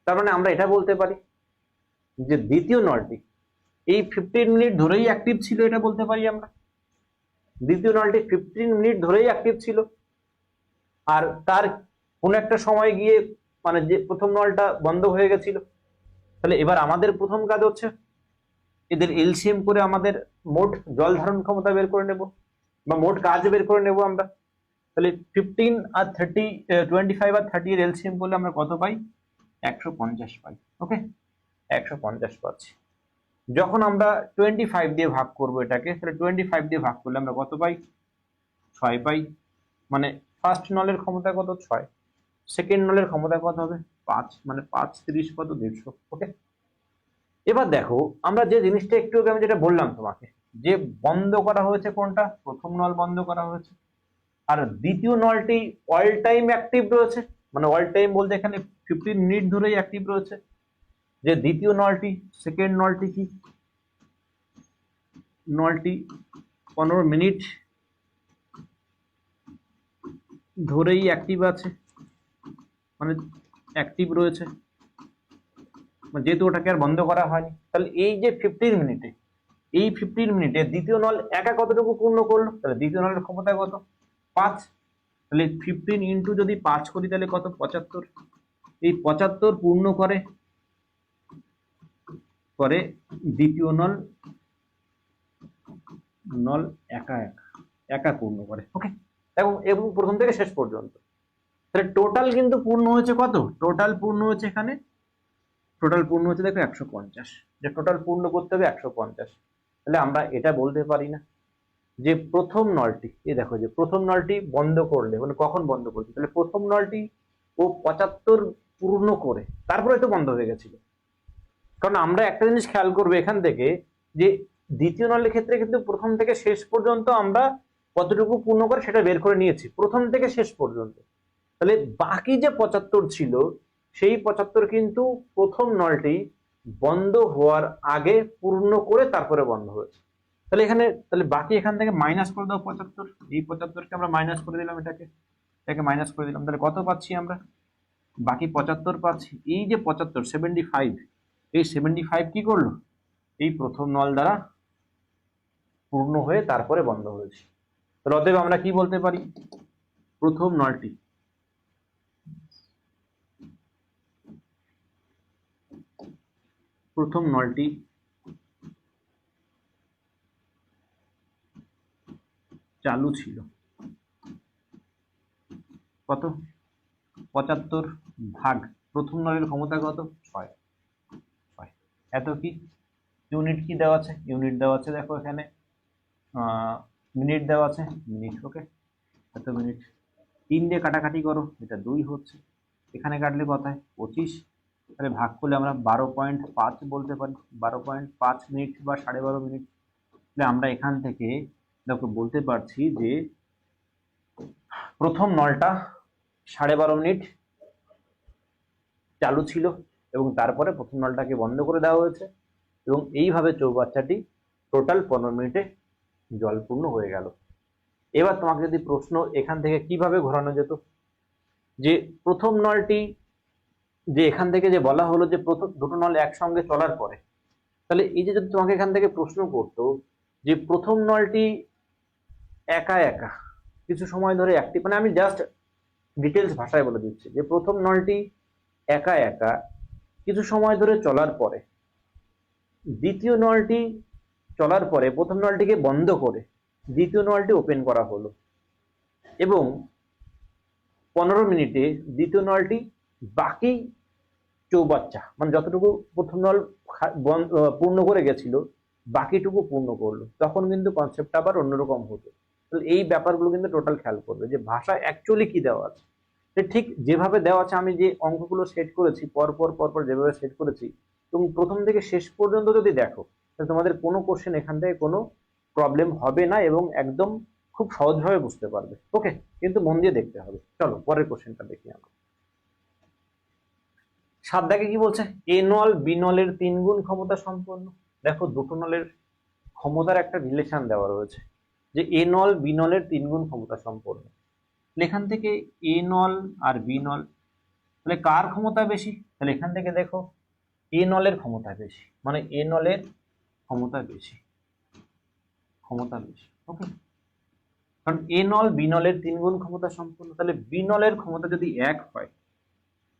তার মানে আমরা এটা বলতে পারি যে দ্বিতীয় নলটি এই 15 মিনিট ধরেই অ্যাক্টিভ ছিল, এটা বলতে পারি আমরা। দ্বিতীয় নলটি 15 মিনিট ধরেই অ্যাক্টিভ ছিল, আর তার কোন একটা সময় গিয়ে মানে যে প্রথম নলটা বন্ধ হয়ে গেছিল। তাহলে এবার আমাদের প্রথম কাজ হচ্ছে এদের এলসিএম করে আমাদের মোট জল ধারণ ক্ষমতা বের করে নেব, বা মোট কাজ বের করে নেব আমরা। তাহলে 15 আর 30, 25 আর 30 এর এলসিএম করলে আমরা কত পাই? 150 পাই। ওকে, 150 পাচ্ছি। যখন আমরা 25 দিয়ে ভাগ করবো এটাকে, তাহলে 25 দিয়ে ভাগ করলে আমরা কত পাই? 6 পাই। মানে ফার্স্ট নলের ক্ষমতা কত? 6। সেকেন্ড নলের ক্ষমতা কত হবে? 5। মানে 5 30 কত? 150। ওকে, এবার দেখো আমরা যে জিনিসটা একটু আগে আমি যেটা বললাম তোমাকে, যে বন্ধ করা হয়েছে কোনটা? প্রথম নল বন্ধ করা হয়েছে, আর দ্বিতীয় নলটি অল টাইম অ্যাক্টিভ রয়েছে। মানে অল টাইম বলতে এখানে 15 মিনিট ধরেই অ্যাক্টিভ রয়েছে। যে দ্বিতীয় নলটি, সেকেন্ড নলটি কি? নলটি 15 মিনিট ধরেই অ্যাক্টিভ আছে, মানে অ্যাক্টিভ রয়েছে, যেহেতু ওটাকে আর বন্ধ করা হয়নি। তাহলে এই যে 15 মিনিটে, এই 15 মিনিটে দ্বিতীয় নল একা কতটুকু পূর্ণ করলো? তাহলে দ্বিতীয় নলের ক্ষমতা কত? 5। তাহলে 15 ইন্টু যদি 5 করি তাহলে কত? 75। এই 75 পূর্ণ করে করে দ্বিতীয় নল নল একা একা একা পূর্ণ করে। ওকে, এবং প্রথম থেকে শেষ পর্যন্ত। তাহলে টোটাল কিন্তু পূর্ণ হয়েছে কত? টোটাল পূর্ণ হয়েছে এখানে, টোটাল পূর্ণ হচ্ছে দেখো 150। যে টোটাল পূর্ণ করতে হবে 150। তাহলে আমরা এটা বলতে পারি না যে প্রথম নলটি, এই দেখো যে প্রথম নলটি বন্ধ করলে, মানে কখন বন্ধ করছে? তাহলে প্রথম নলটি ও 75 পূর্ণ করে তারপরে তো বন্ধ হয়ে গেছিল। কারণ আমরা একটা জিনিস খেয়াল করবো এখান থেকে, যে দ্বিতীয় নলের ক্ষেত্রে কিন্তু প্রথম থেকে শেষ পর্যন্ত আমরা কতটুকু পূর্ণ করে সেটা বের করে নিয়েছি, প্রথম থেকে শেষ পর্যন্ত। তাহলে বাকি যে 75 ছিল, সেই 75 কিন্তু প্রথম নলটি বন্ধ হওয়ার আগে পূর্ণ করে তারপরে বন্ধ হয়েছে। তাহলে এখানে তাহলে বাকি এখান থেকে মাইনাস করে দাও 75। এই 75কে আমরা মাইনাস করে দিলাম, এটাকে মাইনাস করে দিলাম। তাহলে কত পাচ্ছি আমরা? বাকি 75 পাচ্ছি। এই যে 75, 75, এই 75 কি করলো? এই প্রথম নল দ্বারা পূর্ণ হয়ে তারপরে বন্ধ হয়েছে। তাহলে অতএব আমরা কি বলতে পারি? প্রথম নলটি চালু ছিল কত? 75 ভাগ প্রথম নলের ক্ষমতা কত? 6। এত কি ইউনিট কি দেওয়া আছে? ইউনিট দেওয়া আছে দেখো এখানে, মিনিট দেওয়া আছে, মিনিট। ওকে, এত মিনিট। 3 দিয়ে কাটাকাটি করো, এটা 2 হচ্ছে, এখানে কাটলে কত হয়? 25। তাহলে ভাগ করলে আমরা 12.5 বলতে পারি, 12.5 মিনিট বা 12.5 মিনিট। তাহলে আমরা এখান থেকে দেখো বলতে পারছি যে প্রথম নলটা 12.5 মিনিট চালু ছিল, এবং তারপরে প্রথম নলটাকে বন্ধ করে দেওয়া হয়েছে, এবং এইভাবে চৌবাচ্চাটি টোটাল 15 মিনিটে জলপূর্ণ হয়ে গেল। এবার তোমাকে যদি প্রশ্ন এখান থেকে কিভাবে ঘোরানো যেত, যে প্রথম নলটি, যে এখান থেকে যে বলা হলো যে প্রথম দুটো নল একসঙ্গে চলার পরে, তাহলে এই যে যদি তোমাকে এখান থেকে প্রশ্ন করতো যে প্রথম নলটি একা একা কিছু সময় ধরে অ্যাক্টিভ, মানে আমি জাস্ট ডিটেলস ভাষায় বলে দিচ্ছি যে প্রথম নলটি একা একা কিছু সময় ধরে চলার পরে, দ্বিতীয় নলটি চলার পরে প্রথম নলটিকে বন্ধ করে দ্বিতীয় নলটি ওপেন করা হলো, এবং 15 মিনিটে দ্বিতীয় নলটি বাকি চৌবাচ্চা, মানে যতটুকু প্রথম নল পূর্ণ করে গেছিল বাকিটুকু পূর্ণ করলো, তখন কিন্তু কনসেপ্টটা আবার অন্যরকম হতো। তো এই ব্যাপারগুলো কিন্তু টোটাল খেয়াল করবে যে ভাষা অ্যাকচুয়ালি কি দেওয়া আছে। ঠিক যেভাবে দেওয়া আছে, আমি যে অঙ্কগুলো সেট করেছি পরপর যেভাবে সেট করেছি, তুমি প্রথম থেকে শেষ পর্যন্ত যদি দেখো, তাহলে তোমাদের কোনো কোশ্চেন এখান থেকে কোনো প্রবলেম হবে না এবং একদম খুব সহজভাবে বুঝতে পারবে। ওকে, কিন্তু মন দিয়ে দেখতে হবে। চলো পরের কোশ্চেনটা দেখি আমরা। 7 দাগে কি বলছে? এ নল বি নলের 3 গুণ ক্ষমতা সম্পন্ন। দেখো দুটো নলের ক্ষমতার একটা রিলেশন দেওয়া রয়েছে যে এ নল বি নলের 3 গুণ ক্ষমতা সম্পন্ন। এখান থেকে এ নল আর বি নল, তাহলে কার ক্ষমতা বেশি? তাহলে এখান থেকে দেখো এ নলের ক্ষমতা বেশি, মানে এ নলের ক্ষমতা বেশি, ক্ষমতা বেশি। ওকে, কারণ এ নল বি নলের 3 গুণ ক্ষমতা সম্পন্ন। তাহলে বি নলের ক্ষমতা যদি 1 হয়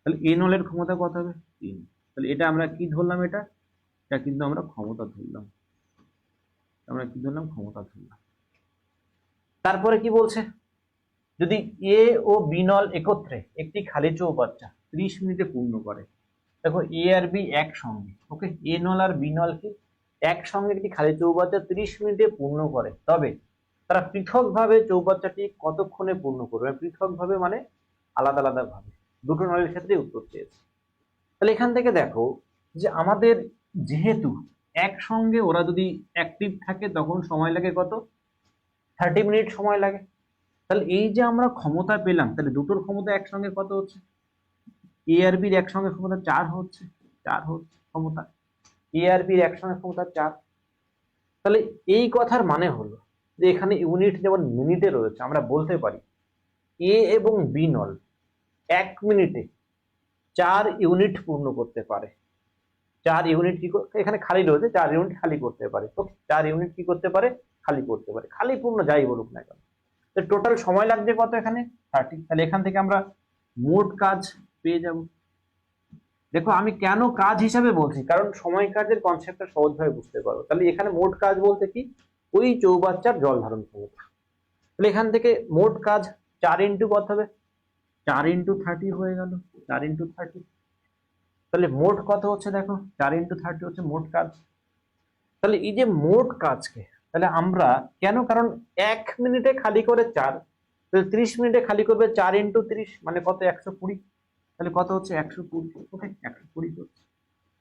তাহলে এ নলের ক্ষমতা কত হবে? 3। তাহলে এটা আমরা কি ধরলাম? এটা কিন্তু আমরা ক্ষমতা ধরলাম, আমরা কি ধরলাম? ক্ষমতা ধরলাম। তারপরে কি বলছে? যদি এ ও বি নল একত্রে একটি খালি চৌবাচ্চা 30 মিনিটে পূর্ণ করে। দেখো এ আর বি একসঙ্গে, ওকে, এ নল আর বি নলকে একসঙ্গে একটি খালি চৌবাচ্চা 30 মিনিটে পূর্ণ করে, তবে তারা পৃথকভাবে চৌবাচ্চাটি কতক্ষণে পূর্ণ করবে? পৃথকভাবে মানে আলাদা আলাদা ভাবে। দুটো নলের ক্ষেত্রে উত্তর চেয়েছে। তাহলে এখান থেকে দেখো যে আমাদের যেহেতু একসঙ্গে ওরা যদি অ্যাক্টিভ থাকে তখন সময় লাগে কত? 30 মিনিট সময় লাগে। তাহলে এই যে আমরা ক্ষমতা পেলাম, তাহলে দুটোর ক্ষমতা একসঙ্গে কত হচ্ছে? এ আর বির একসঙ্গে ক্ষমতা 4 হচ্ছে, 4 হচ্ছে ক্ষমতা। এ আর বির একসঙ্গে ক্ষমতা 4। তাহলে এই কথার মানে হলো যে এখানে ইউনিট যেমন মিনিটে রয়েছে, আমরা বলতে পারি এ এবং বি নল 1 মিনিটে 4 ইউনিট পূর্ণ করতে পারে। 4 ইউনিট কি এখানে খালি রয়েছে, 4 ইউনিট খালি করতে পারে। ওকে, 4 ইউনিট কি করতে পারে? খালি করতে পারে। খালি পূর্ণ যাই বলুক না কেন, টোটাল সময় লাগবে কত? এখানে 30। তাহলে এখান থেকে আমরা মোট কাজ পেয়ে যাব। দেখো আমি কেন কাজ হিসাবে বলছি, কারণ সময় কাজের কনসেপ্টটা সহজভাবে বুঝতে পারবো। তাহলে এখানে মোট কাজ বলতে কি? ওই চৌবাচ্চার জল ধারণ ক্ষমতা। তাহলে এখান থেকে মোট কাজ 4 ইন্টু কত হবে? 4 ইন্টু 30 হয়ে গেল, 4 ইন্টু 30। তাহলে মোট কত হচ্ছে? দেখো 4 ইন্টু 30 হচ্ছে মোট কাজ। তাহলে এই যে মোট কাজকে তাহলে আমরা কেন, কারণ 1 মিনিটে খালি করে 4, তাহলে 30 মিনিটে খালি করবে 4 ইন্টু 30 মানে কত? 120। তাহলে কত হচ্ছে? 120। ওকে, 120 হচ্ছে।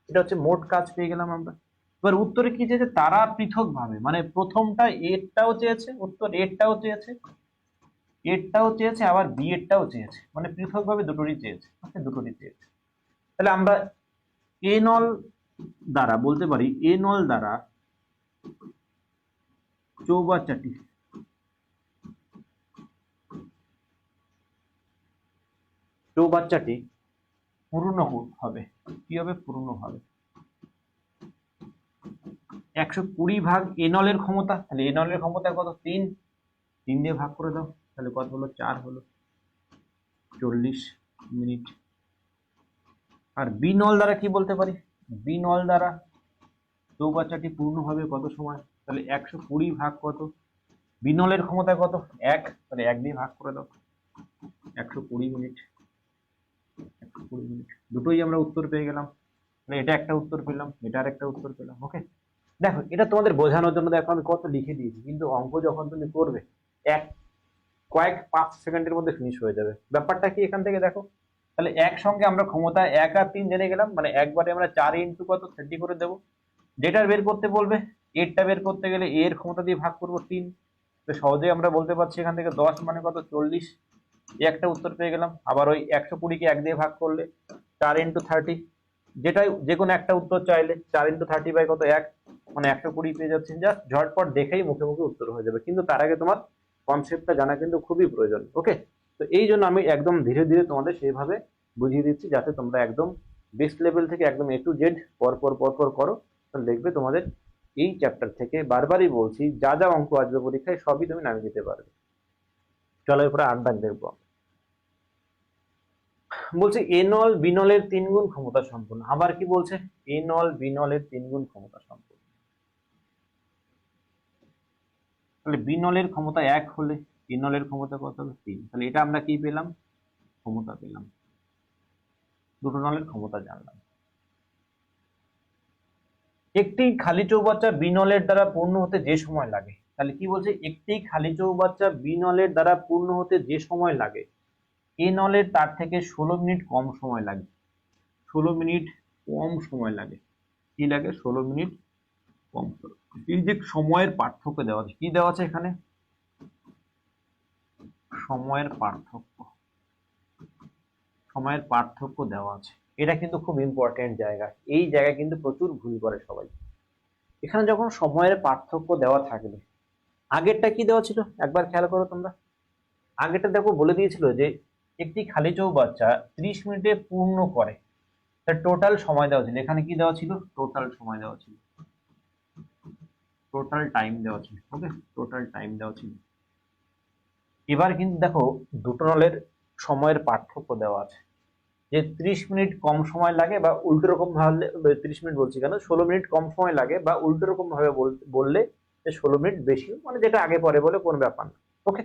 এটা হচ্ছে মোট কাজ পেয়ে গেলাম আমরা। এবার উত্তরে কি চেয়েছে? তারা পৃথক ভাবে, মানে প্রথমটা এরটাও চেয়েছে, উত্তর এরটাও চেয়েছে, এরটাও চেয়েছে, আবার বি এরটাও চেয়েছে, মানে পৃথক ভাবে দুটোরই চেয়েছে। ওকে, দুটোরই চেয়েছে। তাহলে আমরা এ নল দ্বারা বলতে পারি, এ নল দ্বারা চৌবাচ্চাটি পূর্ণ হবে। কি হবে? পূর্ণ হবে। 120 ভাগ এ নলের ক্ষমতা। তাহলে এ নলের ক্ষমতা কত? 3। 3 দিয়ে ভাগ করে দাও, তাহলে কত হলো? 4 হলো। 40 মিনিট। আর বি নল দ্বারা কি বলতে পারি? বি নল দ্বারা চৌবাচ্চাটি পূর্ণ হবে কত সময়? তাহলে 120 ভাগ কত? বি নলের ক্ষমতা কত? 1, তাহলে 1 দিয়ে ভাগ করে দাও, 120 মিনিট। 120 মিনিট। দুটোই আমরা উত্তর পেয়ে গেলাম। মানে এটা একটা উত্তর পেলাম, এটা আর একটা উত্তর পেলাম। ওকে, দেখো এটা তোমাদের বোঝানোর জন্য দেখো আমি কত লিখে দিয়েছি, কিন্তু অঙ্ক যখন তুমি করবে কয়েক 5 সেকেন্ডের মধ্যে ফিনিশ হয়ে যাবে। ব্যাপারটা কি এখান থেকে দেখো, তাহলে একসঙ্গে আমরা ক্ষমতা 1 আর 3 জেনে গেলাম, মানে একবারে আমরা 4 ইন্টু কত? 30 করে দেবো। যেটার বের করতে বলবে, এরটা বের করতে গেলে এর ক্ষমতা দিয়ে ভাগ করবো 3। সহজেই আমরা বলতে পারছি এখান থেকে 10 মানে কত? 40। একটা উত্তর পেয়ে গেলাম। আবার ওই 120 কে 1 দিয়ে ভাগ করলে 4 ইন্টু 30, যেটাই যে কোনো একটা উত্তর চাইলে 4 ইন্টু 30 বাই কত? 1, মানে 120 পেয়ে যাচ্ছে। জাস্ট ঝটপট দেখেই মুখে মুখে উত্তর হয়ে যাবে, কিন্তু তার আগে তোমার কনসেপ্টটা জানা কিন্তু খুবই প্রয়োজন। ওকে, তো এই জন্য আমি একদম ধীরে ধীরে তোমাদের সেইভাবে বুঝিয়ে দিচ্ছি যাতে তোমরা একদম বেস লেভেল থেকে একদম A to Z পরপর পরপর করো। তাহলে দেখবে তোমাদের এই চ্যাপ্টার থেকে, বারবারই বলছি, যা যা অঙ্ক আসবে পরীক্ষায় সবই তুমি নামিয়ে দিতে পারবে। চলো এরপরে 8 দাগ দেখবো। বলছে এ নল বি নলের 3 গুণ ক্ষমতা সম্পন্ন। আবার কি বলছে? এ নল বি নলের 3 গুণ ক্ষমতা সম্পন্ন। তাহলে বি নলের ক্ষমতা 1 হলে এ নলের ক্ষমতা কত হবে? 3। তাহলে এটা আমরা কি পেলাম? ক্ষমতা পেলাম। দুটো নলের ক্ষমতা জানলাম। একটি খালি চৌবাচ্চা বি নলের দ্বারা পূর্ণ হতে যে সময় লাগে, তাহলে কি বলছে? একটি খালি চৌবাচ্চা বি নলের দ্বারা পূর্ণ হতে যে সময় লাগে এ নলের তার থেকে 16 মিনিট কম সময় লাগে। 16 মিনিট কম সময় লাগে। কি লাগে? 16 মিনিট কম। এই যে সময়ের পার্থক্য দেওয়া আছে, কি দেওয়া আছে এখানে? সময়ের পার্থক্য, সময়ের পার্থক্য দেওয়া আছে। এটা কিন্তু খুব ইম্পর্টেন্ট জায়গা, এই জায়গায় কিন্তু প্রচুর ভুল করে সবাই। এখানে যখন সময়ের পার্থক্য দেওয়া থাকবে, আগেরটা কি দেওয়া ছিল একবার খেয়াল করো তোমরা। আগেরটা দেখো বলে দিয়েছিল যে একটি খালি চৌবাচ্চা 30 মিনিটে পূর্ণ করে, তার টোটাল সময় দেওয়া ছিল। এখানে কি দেওয়া ছিল? টোটাল সময় দেওয়া ছিল, টোটাল টাইম দেওয়া ছিল। ওকে, টোটাল টাইম দেওয়া ছিল। এবার কিন্তু দেখো দুটো নলের সময়ের পার্থক্য দেওয়া আছে, যে 30 মিনিট কম সময় লাগে বা উল্টো রকম ভাবে, 30 মিনিট বলছি কেন, 16 মিনিট কম সময় লাগে বা উল্টো রকম ভাবে বললে যে 16 মিনিট বেশি, মানে যেটা আগে পরে বলে কোনো ব্যাপার না। ওকে,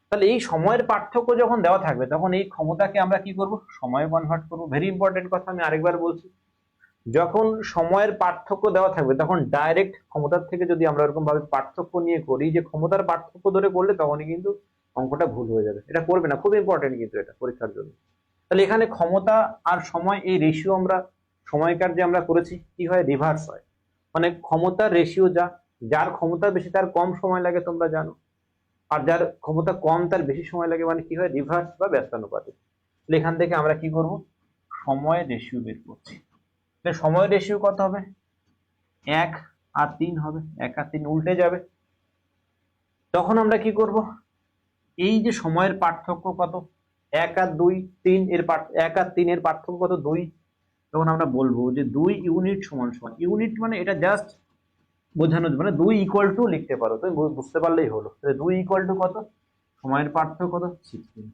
তাহলে এই সময়ের পার্থক্য যখন দেওয়া থাকবে তখন এই ক্ষমতাকে আমরা কি করব? সময়ে কনভার্ট করব। ভেরি ইম্পর্টেন্ট কথা, আমি আরেকবার বলছি, যখন সময়ের পার্থক্য দেওয়া থাকবে তখন ডাইরেক্ট ক্ষমতার থেকে যদি আমরা এরকম ভাবে পার্থক্য নিয়ে করি, যে ক্ষমতার পার্থক্য ধরে করলে তখনই কিন্তু অঙ্কটা ভুল হয়ে যাবে। এটা করবে না, খুব ইম্পর্টেন্ট কিন্তু এটা পরীক্ষার জন্য। তাহলে এখানে ক্ষমতা আর সময় এই রেশিও আমরা সময়কার যে আমরা করেছি কি হয়? রিভার্স হয়। মানে ক্ষমতার রেশিও যার ক্ষমতা বেশি তার কম সময় লাগে তোমরা জানো, আর যার ক্ষমতা কম তার বেশি সময় লাগে, মানে কি হয়? রিভার্স বা ব্যস্তানুপাতিক। তাহলে এখান থেকে আমরা কি করব? সময় রেশিও বের করছি। তাহলে সময় রেশিও কত হবে? 1 আর 3 হবে, 1 আর 3 উল্টে যাবে। তখন আমরা কি করব? এই যে সময়ের পার্থক্য কত, 1 আর 2, 3 এর 1 আর 3 এর পার্থক্য কত? 2। তখন আমরা বলবো যে 2 ইউনিট সমান সমান, ইউনিট মানে এটা জাস্ট বোঝানো, মানে 2 ইকুয়াল টু লিখতে পারো, তুমি বুঝতে পারলেই হলো। তাহলে 2 ইকুয়াল টু কত? সময়ের পার্থক্য কত? 16।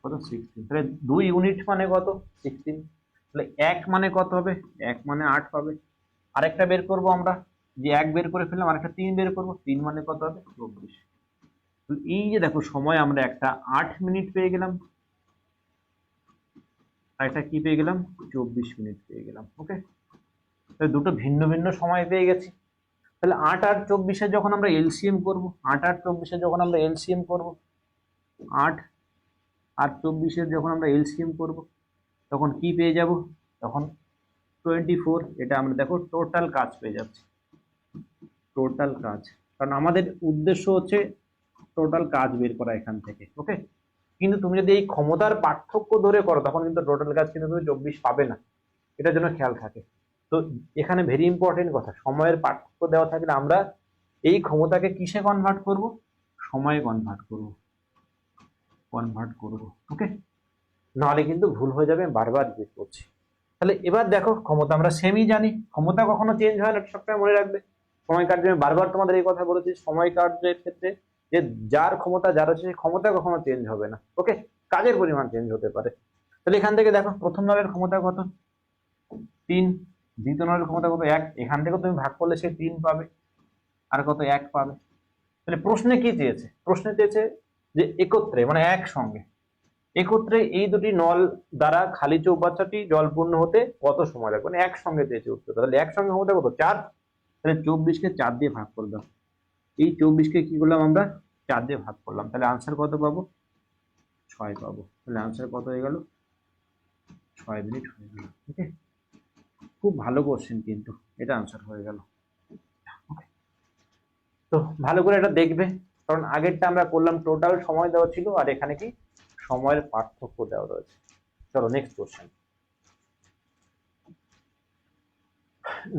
কত? 16। তাহলে 2 ইউনিট মানে কত? 16। তাহলে 1 মানে কত হবে? 1 মানে 8 হবে। আরেকটা বের করব আমরা, যে 1 বের করে ফেললাম, আরেকটা 3 বের করব, 3 মানে কত হবে? 24। তো এই যে দেখো সময় আমরা একটা 8 মিনিট পেয়ে গেলাম, আর একটা কি পেয়ে গেলাম? 24 মিনিট পেয়ে গেলাম। ওকে, তাহলে দুটো ভিন্ন ভিন্ন সময় পেয়ে গেছি। তাহলে 8 আর 24 যখন আমরা এলসিএম করব, 8 আর 24 যখন আমরা এলসিএম করব, 8 আর 24 যখন আমরা এলসিএম করব, তখন কি পেয়ে যাব? তখন 24। এটা আমরা দেখো টোটাল কাজ পেয়ে যাচ্ছি, টোটাল কাজ। কারণ আমাদের উদ্দেশ্য হচ্ছে টোটাল কাজ বের করা এখান থেকে। ওকে, কিন্তু তুমি যদি এই ক্ষমতার পার্থক্য ধরে করো তখন কিন্তু টোটাল কাজ কিন্তু তুমি 24 পাবে না, এটার জন্য খেয়াল থাকে। তো এখানে ভেরি ইম্পর্টেন্ট কথা, সময়ের পার্থক্য দেওয়া থাকলে আমরা এই ক্ষমতাকে কিসে কনভার্ট করব? সময়ে কনভার্ট করব, কনভার্ট করব। ওকে, নাহলে কিন্তু ভুল হয়ে যাবে, বারবার রিপিট করছি। তাহলে এবার দেখো ক্ষমতা আমরা সেমই জানি, ক্ষমতা কখনো চেঞ্জ হয় না, সবসময় মনে রাখবে। সময় কার্যে আমি বারবার তোমাদের এই কথা বলেছি, সময় কার্যের ক্ষেত্রে যে যার ক্ষমতা যার আছে সেই ক্ষমতা কখনো চেঞ্জ হবে না। ওকে, কাজের পরিমাণ চেঞ্জ হতে পারে। তাহলে এখান থেকে দেখো প্রথম নলের ক্ষমতা কত? 3। দ্বিতীয় নলের ক্ষমতা কত? 1। এখান থেকে তুমি ভাগ করলে সে 3 পাবে, আর কত? 1 পাবে। তাহলে প্রশ্নে কি চেয়েছে? প্রশ্নে চেয়েছে যে একত্রে, মানে একসঙ্গে, একত্রে এই দুটি নল দ্বারা খালি চৌবাচ্চাটি জলপূর্ণ হতে কত সময় লাগবে, মানে একসঙ্গে চেয়েছে উত্তর। তাহলে একসঙ্গে ক্ষমতা কত? 4। তাহলে 24কে 4 দিয়ে ভাগ করলাম, এই 24কে কি করলাম আমরা? 4 দিয়ে ভাগ করলাম। তাহলে আনসার কত পাবো? 6 পাবো। তাহলে আনসার কত হয়ে গেল? 6 মিনিট হয়ে গেল। ওকে, খুব ভালো কোশ্চেন কিন্তু, এটা আনসার হয়ে গেল। তো ভালো করে এটা দেখবে, কারণ আগেরটা আমরা করলাম টোটাল সময় দেওয়া ছিল, আর এখানে কি সময়ের পার্থক্য দেওয়া রয়েছে। চলো নেক্সট কোশ্চেন।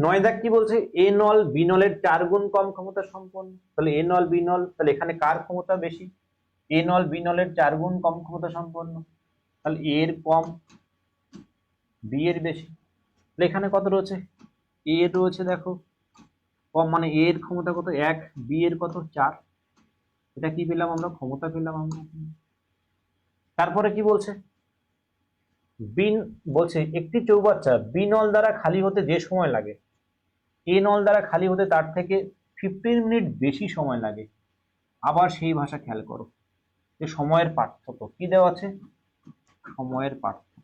9 দাগ কি বলছে? এ নল বি নলের 4 গুণ কম ক্ষমতা সম্পন্ন। তাহলে এ নল বি নল, তাহলে এখানে কার ক্ষমতা বেশি? এ নল বি নলের 4 গুণ কম ক্ষমতা সম্পন্ন। তাহলে এ এর কম, বি এর বেশি। তাহলে এখানে কত রয়েছে? এ এর রয়েছে দেখো কম, মানে এ এর ক্ষমতা কত? 1, বি এর কত? 4। এটা কি পেলাম আমরা? ক্ষমতা পেলাম আমরা। তারপরে কি বলছে? বিন বলছে একটি চৌবাচ্চা বি নল দ্বারা খালি হতে যে সময় লাগে, এ নল দ্বারা খালি হতে তার থেকে 15 মিনিট বেশি সময় লাগে। আবার সেই ভাষা খেয়াল করো, যে সময়ের পার্থক্য কি দেওয়া আছে? সময়ের পার্থক্য।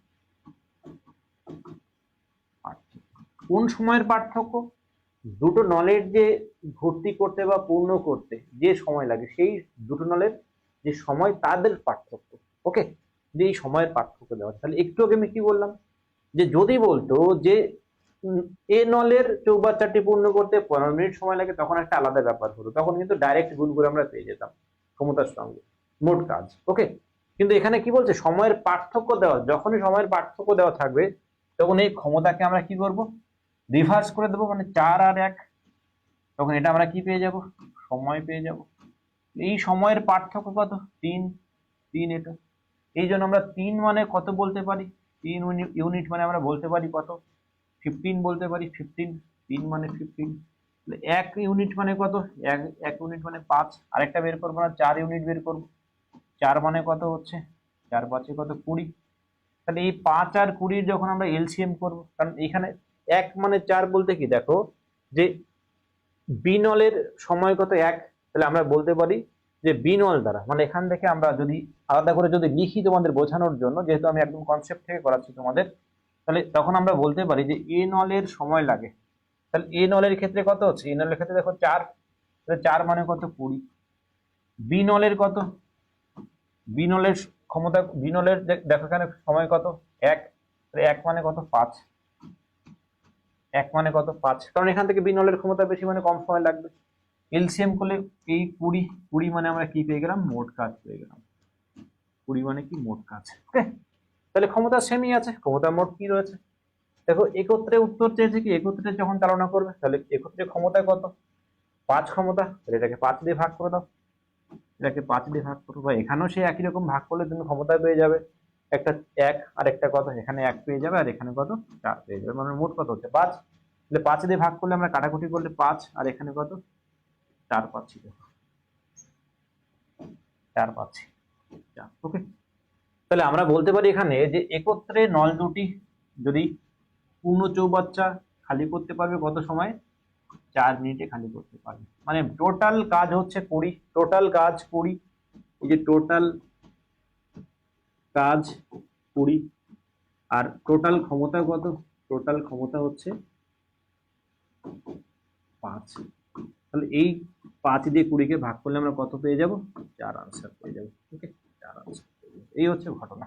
কোন সময়ের পার্থক্য? দুটো নলের যে ভর্তি করতে বা পূর্ণ করতে যে সময় লাগে, সেই দুটো নলের যে সময় তাদের পার্থক্য। ওকে, যে এই সময়ের পার্থক্য দেওয়া আছে। তাহলে একটু আগে আমি কি বললাম, যে যদি বলতো যে এ নলের চৌবাচ্চাটি পূর্ণ করতে 15 মিনিট সময় লাগে, তখন একটা আলাদা ব্যাপার হতো, তখন কিন্তু ডাইরেক্ট গুণ করে আমরা পেয়ে যেতাম ক্ষমতার সঙ্গে মোট কাজ। ওকে, কিন্তু এখানে কি বলছে, সময়ের পার্থক্য দেওয়া, যখনই সময়ের পার্থক্য দেওয়া থাকবে তখন এই ক্ষমতাকে আমরা কি করব, রিভার্স করে দেবো, মানে 4 আর 1, তখন এটা আমরা কি পেয়ে যাব, সময় পেয়ে যাব। এই সময়ের পার্থক্য কত, 3, 3 এটা, এই জন্য আমরা 3 মানে কত বলতে পারি, 3 ইউনিট মানে আমরা বলতে পারি কত, 15 বলতে পারি, 15, 3 মানে 15, 1 ইউনিট মানে কত, 1 ইউনিট মানে 5, আরেকটা বের করবো না, 4 ইউনিট বের করবো, 4 মানে কত হচ্ছে, 4 5 কত, 20, তাহলে এই 5 আর 20 যখন আমরা এলসিএম করবো, কারণ এখানে 1 মানে 4 বলতে কি, দেখো যে বিনলের সময় কত 1, তাহলে আমরা বলতে পারি যে বিনল দ্বারা, মানে এখান থেকে আমরা যদি আলাদা করে যদি লিখি তোমাদের বোঝানোর জন্য, যেহেতু আমি একদম কনসেপ্ট থেকে করাচ্ছি তোমাদের, তাহলে তখন আমরা বলতে পারি যে এ নলের সময় লাগে, তাহলে এ নলের ক্ষেত্রে কত হচ্ছে, এ নলের ক্ষেত্রে দেখো 4, তাহলে 4 মানে কত, 20, বি নলের কত, বি নলের ক্ষমতা, বি নলের দেখো এখানে সময় কত 1, 1 মানে কত 5, 1 মানে কত 5, কারণ এখান থেকে বি নলের ক্ষমতা বেশি মানে কম সময় লাগবে, এলসিএম করলে এই 20, 20 মানে আমরা কি পেয়ে গেলাম, মোট কাজ পেয়ে গেলাম, 20 মানে কি, মোট কাজ। ওকে, তাহলে ক্ষমতা সেমই আছে, ক্ষমতা মোট কি রয়েছে, দেখো একত্রে উত্তর চেয়েছে কি, একত্রে যখন চালনা করবে তাহলে একত্রে ক্ষমতা কত, 5 ক্ষমতা, তাহলে এটাকে 5 দিয়ে ভাগ করে দাও, এটাকে 5 দিয়ে ভাগ করো, বা এখানেও সে একই রকম ভাগ করলে তুমি ক্ষমতা পেয়ে যাবে, একটা 1 আর একটা কত, এখানে 1 পেয়ে যাবে আর এখানে কত, 4 পেয়ে যাবে, মানে মোট কত হচ্ছে 5, তাহলে 5 দিয়ে ভাগ করলে আমরা কাটাকুটি করলে 5 আর এখানে কত, 4 পাচ্ছি, দেখো 4 পাচ্ছি। ওকে, তাহলে আমরা বলতে পারি এখানে যে একত্রে নল দুটি যদি পূর্ণ চৌবাচ্চা খালি করতে পারবে কত সময়, 4 মিনিটে খালি করতে পারবে, মানে টোটাল কাজ হচ্ছে 20, টোটাল কাজ 20, এই যে টোটাল কাজ 20, আর টোটাল ক্ষমতা কত, টোটাল ক্ষমতা হচ্ছে 5, তাহলে এই 5 দিয়ে 20 কে ভাগ করলে আমরা কত পেয়ে যাব, 4 আনসার পেয়ে যাবো। ওকে, 4 আনসার, এই হচ্ছে ঘটনা।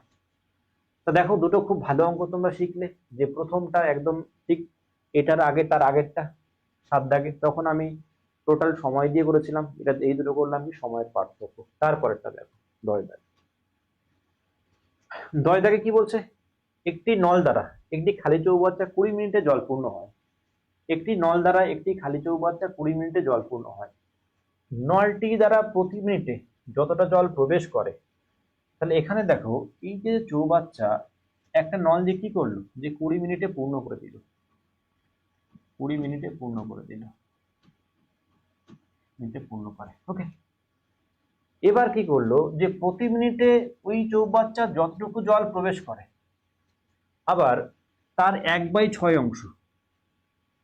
তা দেখো দুটো খুব ভালো অঙ্ক তোমরা শিখলে, যে প্রথমটা একদম ঠিক এটার আগে তার আগেরটা 7 দাগে, তখন আমি টোটাল সময় দিয়ে করেছিলাম, এটা এই দুটো করলাম কি সময়ের পার্থক্য। তারপরেরটা দেখো 10 দাগে, 10 দাগে কি বলছে, একটি নল দ্বারা একটি খালি চৌবাচ্চা 20 মিনিটে জলপূর্ণ হয়, একটি নল দ্বারা একটি খালি চৌবাচ্চা 20 মিনিটে জলপূর্ণ হয়, নলটি দ্বারা প্রতি মিনিটে যতটা জল প্রবেশ করে, তাহলে এখানে দেখো এই যে চৌবাচ্চা একটা নল দিয়ে কি করলো, যে 20 মিনিটে পূর্ণ করে দিল, 20 মিনিটে পূর্ণ করে দিল, মিনিটে পূর্ণ করে। ওকে, এবার কি করলো, যে প্রতি মিনিটে ওই চৌবাচ্চা যতটুকু জল প্রবেশ করে, আবার তার 1/6 অংশ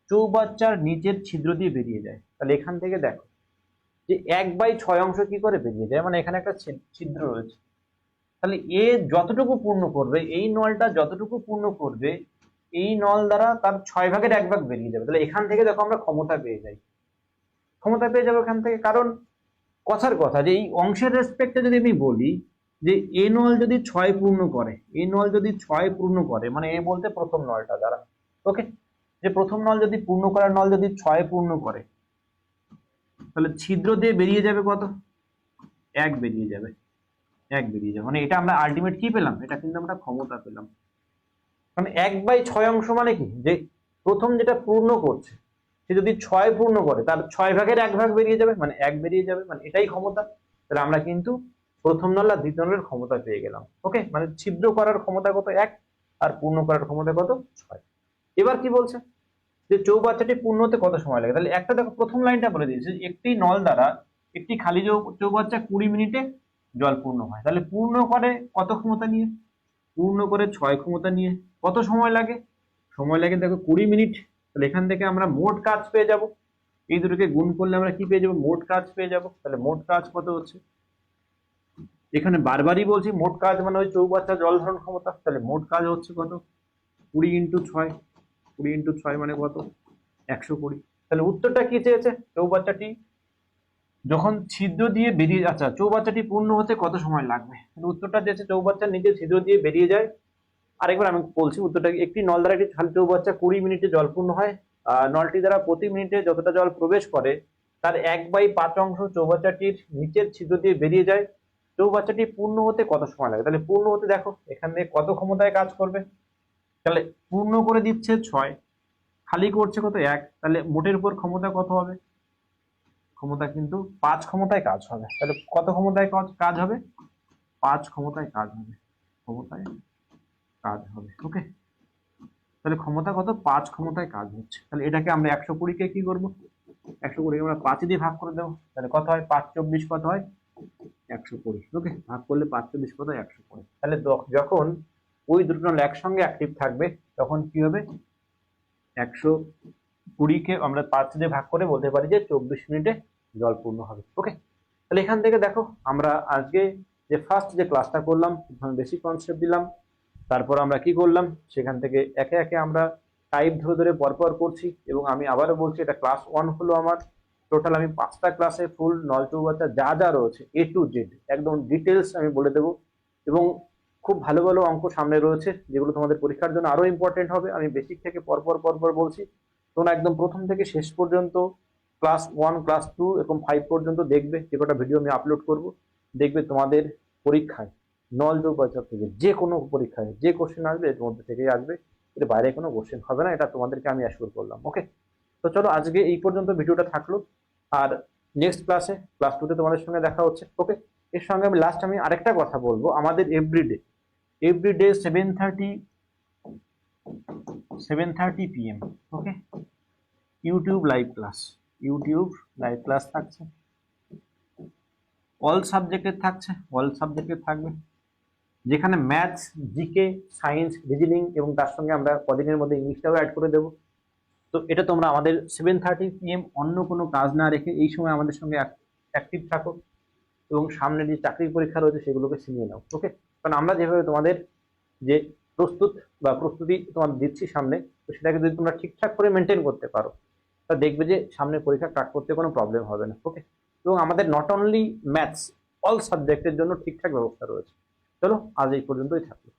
চৌবাচ্চার নিচের ছিদ্র দিয়ে বেরিয়ে যায়, তাহলে এখান থেকে দেখো যে 1/6 অংশ কি করে বেরিয়ে যায়, মানে এখানে একটা ছিদ্র রয়েছে, তাহলে এ যতটুকু পূর্ণ করবে, এই নলটা যতটুকু পূর্ণ করবে, এই নল দ্বারা তার 6 ভাগের 1 ভাগ বেরিয়ে যাবে, তাহলে এখান থেকে দেখো আমরা ক্ষমতা পেয়ে যাই, ক্ষমতা পেয়ে যাবো এখান থেকে, কারণ কথার কথা যে এই অংশের রেসপেক্টে যদি আমি বলি যে এ নল যদি 6 পূর্ণ করে, এ নল যদি 6 পূর্ণ করে, মানে এ বলতে প্রথম নলটা দ্বারা, ওকে, যে প্রথম নল যদি পূর্ণ করার নল যদি 6 পূর্ণ করে, তাহলে ছিদ্র দিয়ে বেরিয়ে যাবে কত, 1 বেরিয়ে যাবে, 1 বেরিয়ে যাবে, মানে এটা আমরা আলটিমেট কি পেলাম, এটা কিন্তু আমরা ক্ষমতা পেলাম, কারণ 1/6 অংশ মানে কি, যে প্রথম যেটা পূর্ণ করছে সে যদি 6 পূর্ণ করে, তার 6 ভাগের 1 ভাগ বেরিয়ে যাবে, মানে 1 বেরিয়ে যাবে, মানে এটাই ক্ষমতা, তাহলে আমরা কিন্তু প্রথম নল আর দ্বিতীয় নলের ক্ষমতা পেয়ে গেলাম। ওকে, মানে ছিদ্র করার ক্ষমতা কত 1, আর পূর্ণ করার ক্ষমতা কত 6। এবার কি বলছে, যে চৌবাচ্চাটি পূর্ণ হতে কত সময় লাগে, তাহলে একটা দেখো প্রথম লাইনটা বলে দিয়েছে, একটি নল দ্বারা একটি খালি চৌবাচ্চা 20 মিনিটে জল পূর্ণ হয়, তাহলে পূর্ণ করে কত ক্ষমতা নিয়ে, পূর্ণ করে 6 ক্ষমতা নিয়ে, কত সময় লাগে, সময় লাগে দেখো 20 মিনিট, তাহলে এখান থেকে আমরা মোট কাজ পেয়ে যাব, এই দুটোকে গুণ করলে আমরা কি পেয়ে যাব, মোট কাজ পেয়ে যাব, তাহলে মোট কাজ কত হচ্ছে, এখানে বারবারই বলছি মোট কাজ মানে ওই চৌবাচ্চা জল ধারণ ক্ষমতা, তাহলে মোট কাজ হচ্ছে কত, 20 × 6, 20 × 6 মানে কত, 120। তাহলে উত্তরটা কি চেয়েছে, চৌবাচ্চাটি যখন ছিদ্র দিয়ে বেরিয়ে, আচ্ছা চৌবাচ্চাটি পূর্ণ হতে কত সময় লাগবে, উত্তরটা চেয়েছে চৌবাচ্চার নিচে ছিদ্র দিয়ে বেরিয়ে যায় আরেকবার আমি বলছি উত্তরটা, একটি নল দ্বারা একটি খালি চৌবাচ্চা 20 মিনিটে জল পূর্ণ হয়। নলটি দ্বারা প্রতি মিনিটে যতটা জল প্রবেশ করে তার 1/5 চৌবাচ্চাটির নিচের ছিদ্র দিয়ে বেরিয়ে যায়। চৌবাচ্চাটি পূর্ণ হতে কত সময় লাগে? তাহলে পূর্ণ হতে দেখো এখানে কত ক্ষমতায় কাজ করবে, তাহলে পূর্ণ করে দিচ্ছে 6, খালি করছে কত 1, তাহলে মোটের উপর ক্ষমতা কত হবে? ক্ষমতা কিন্তু 5 ক্ষমতায় কাজ হবে। তাহলে কত ক্ষমতায় কাজ হবে? 5 ক্ষমতায় কাজ হবে, ক্ষমতায় কাজ হবে। ওকে, তাহলে ক্ষমতা কত? 5 ক্ষমতায় কাজ হচ্ছে। তাহলে এটাকে আমরা 120কে কি করব? 120কে আমরা 5 দিয়ে ভাগ করে দেবো, তাহলে কত হয়? 5 24 কত হয়? 120। ওকে, ভাগ করলে 5 24 কত হয়? 120। তাহলে যখন ওই দুটো নল একসঙ্গে অ্যাক্টিভ থাকবে তখন কি হবে? 120কে আমরা 5 দিয়ে ভাগ করে বলতে পারি যে 24 মিনিটে জল পূর্ণ হবে। ওকে, তাহলে এখান থেকে দেখো আমরা আজকে যে ফার্স্ট যে ক্লাসটা করলাম, বেসিক কনসেপ্ট দিলাম, তারপর আমরা কি করলাম সেখান থেকে একে একে আমরা টাইপ ধরে ধরে পরপর করছি। এবং আমি আবারও বলছি, এটা ক্লাস 1 হলো আমার। টোটাল আমি 5টা ক্লাসে ফুল নল চৌবাচ্চা যা যা রয়েছে A to Z একদম ডিটেলস আমি বলে দেবো। এবং খুব ভালো ভালো অঙ্ক সামনে রয়েছে যেগুলো তোমাদের পরীক্ষার জন্য আরো ইম্পর্টেন্ট হবে। আমি বেসিক থেকে পরপর পরপর বলছি, তোমরা একদম প্রথম থেকে শেষ পর্যন্ত ক্লাস 1 ক্লাস 2 এবং 5 পর্যন্ত দেখবে। যে কটা ভিডিও আমি আপলোড করব, দেখবে তোমাদের পরীক্ষায় নল চৌবাচ্চা থেকে যে কোনো পরীক্ষায় যে কোশ্চেন আসবে এর মধ্যে থেকেই আসবে, এর বাইরে কোনো কোশ্চেন হবে না, এটা তোমাদেরকে আমি অ্যাসিওর করলাম। ওকে, তো চলো আজকে এই পর্যন্ত ভিডিওটা থাকলো, আর নেক্সট ক্লাসে ক্লাস 2তে তোমাদের সঙ্গে দেখা হচ্ছে। ওকে, এর সঙ্গে আমি লাস্ট আমি আরেকটা কথা বলবো, আমাদের everyday 7:30 PM okay YouTube live class থাকছে, অল সাবজেক্টের থাকবে, যেখানে ম্যাথস, জিকে, সায়েন্স, রিজনিং এবং তার সঙ্গে আমরা কদিনের মধ্যে ইংলিশটাও অ্যাড করে দেবো। তো এটা তোমরা আমাদের 7:30 PM অন্য কোনো কাজ না রেখে এই সময় আমাদের সঙ্গে অ্যাক্টিভ থাকো এবং সামনে যে চাকরির পরীক্ষা রয়েছে সেগুলোকে ছিনিয়ে নাও। ওকে, কারণ আমরা যেভাবে তোমাদের যে প্রস্তুতি তোমাদের দিচ্ছি সামনে, তো সেটাকে যদি তোমরা ঠিকঠাক করে মেনটেন করতে পারো তা দেখবে যে সামনে পরীক্ষা ক্র্যাক করতে কোনো প্রবলেম হবে না। ওকে, এবং আমাদের নট অনলি ম্যাথস, অল সাবজেক্টের জন্য ঠিকঠাক ব্যবস্থা রয়েছে। চলো আজ এই পর্যন্তই থাকলো।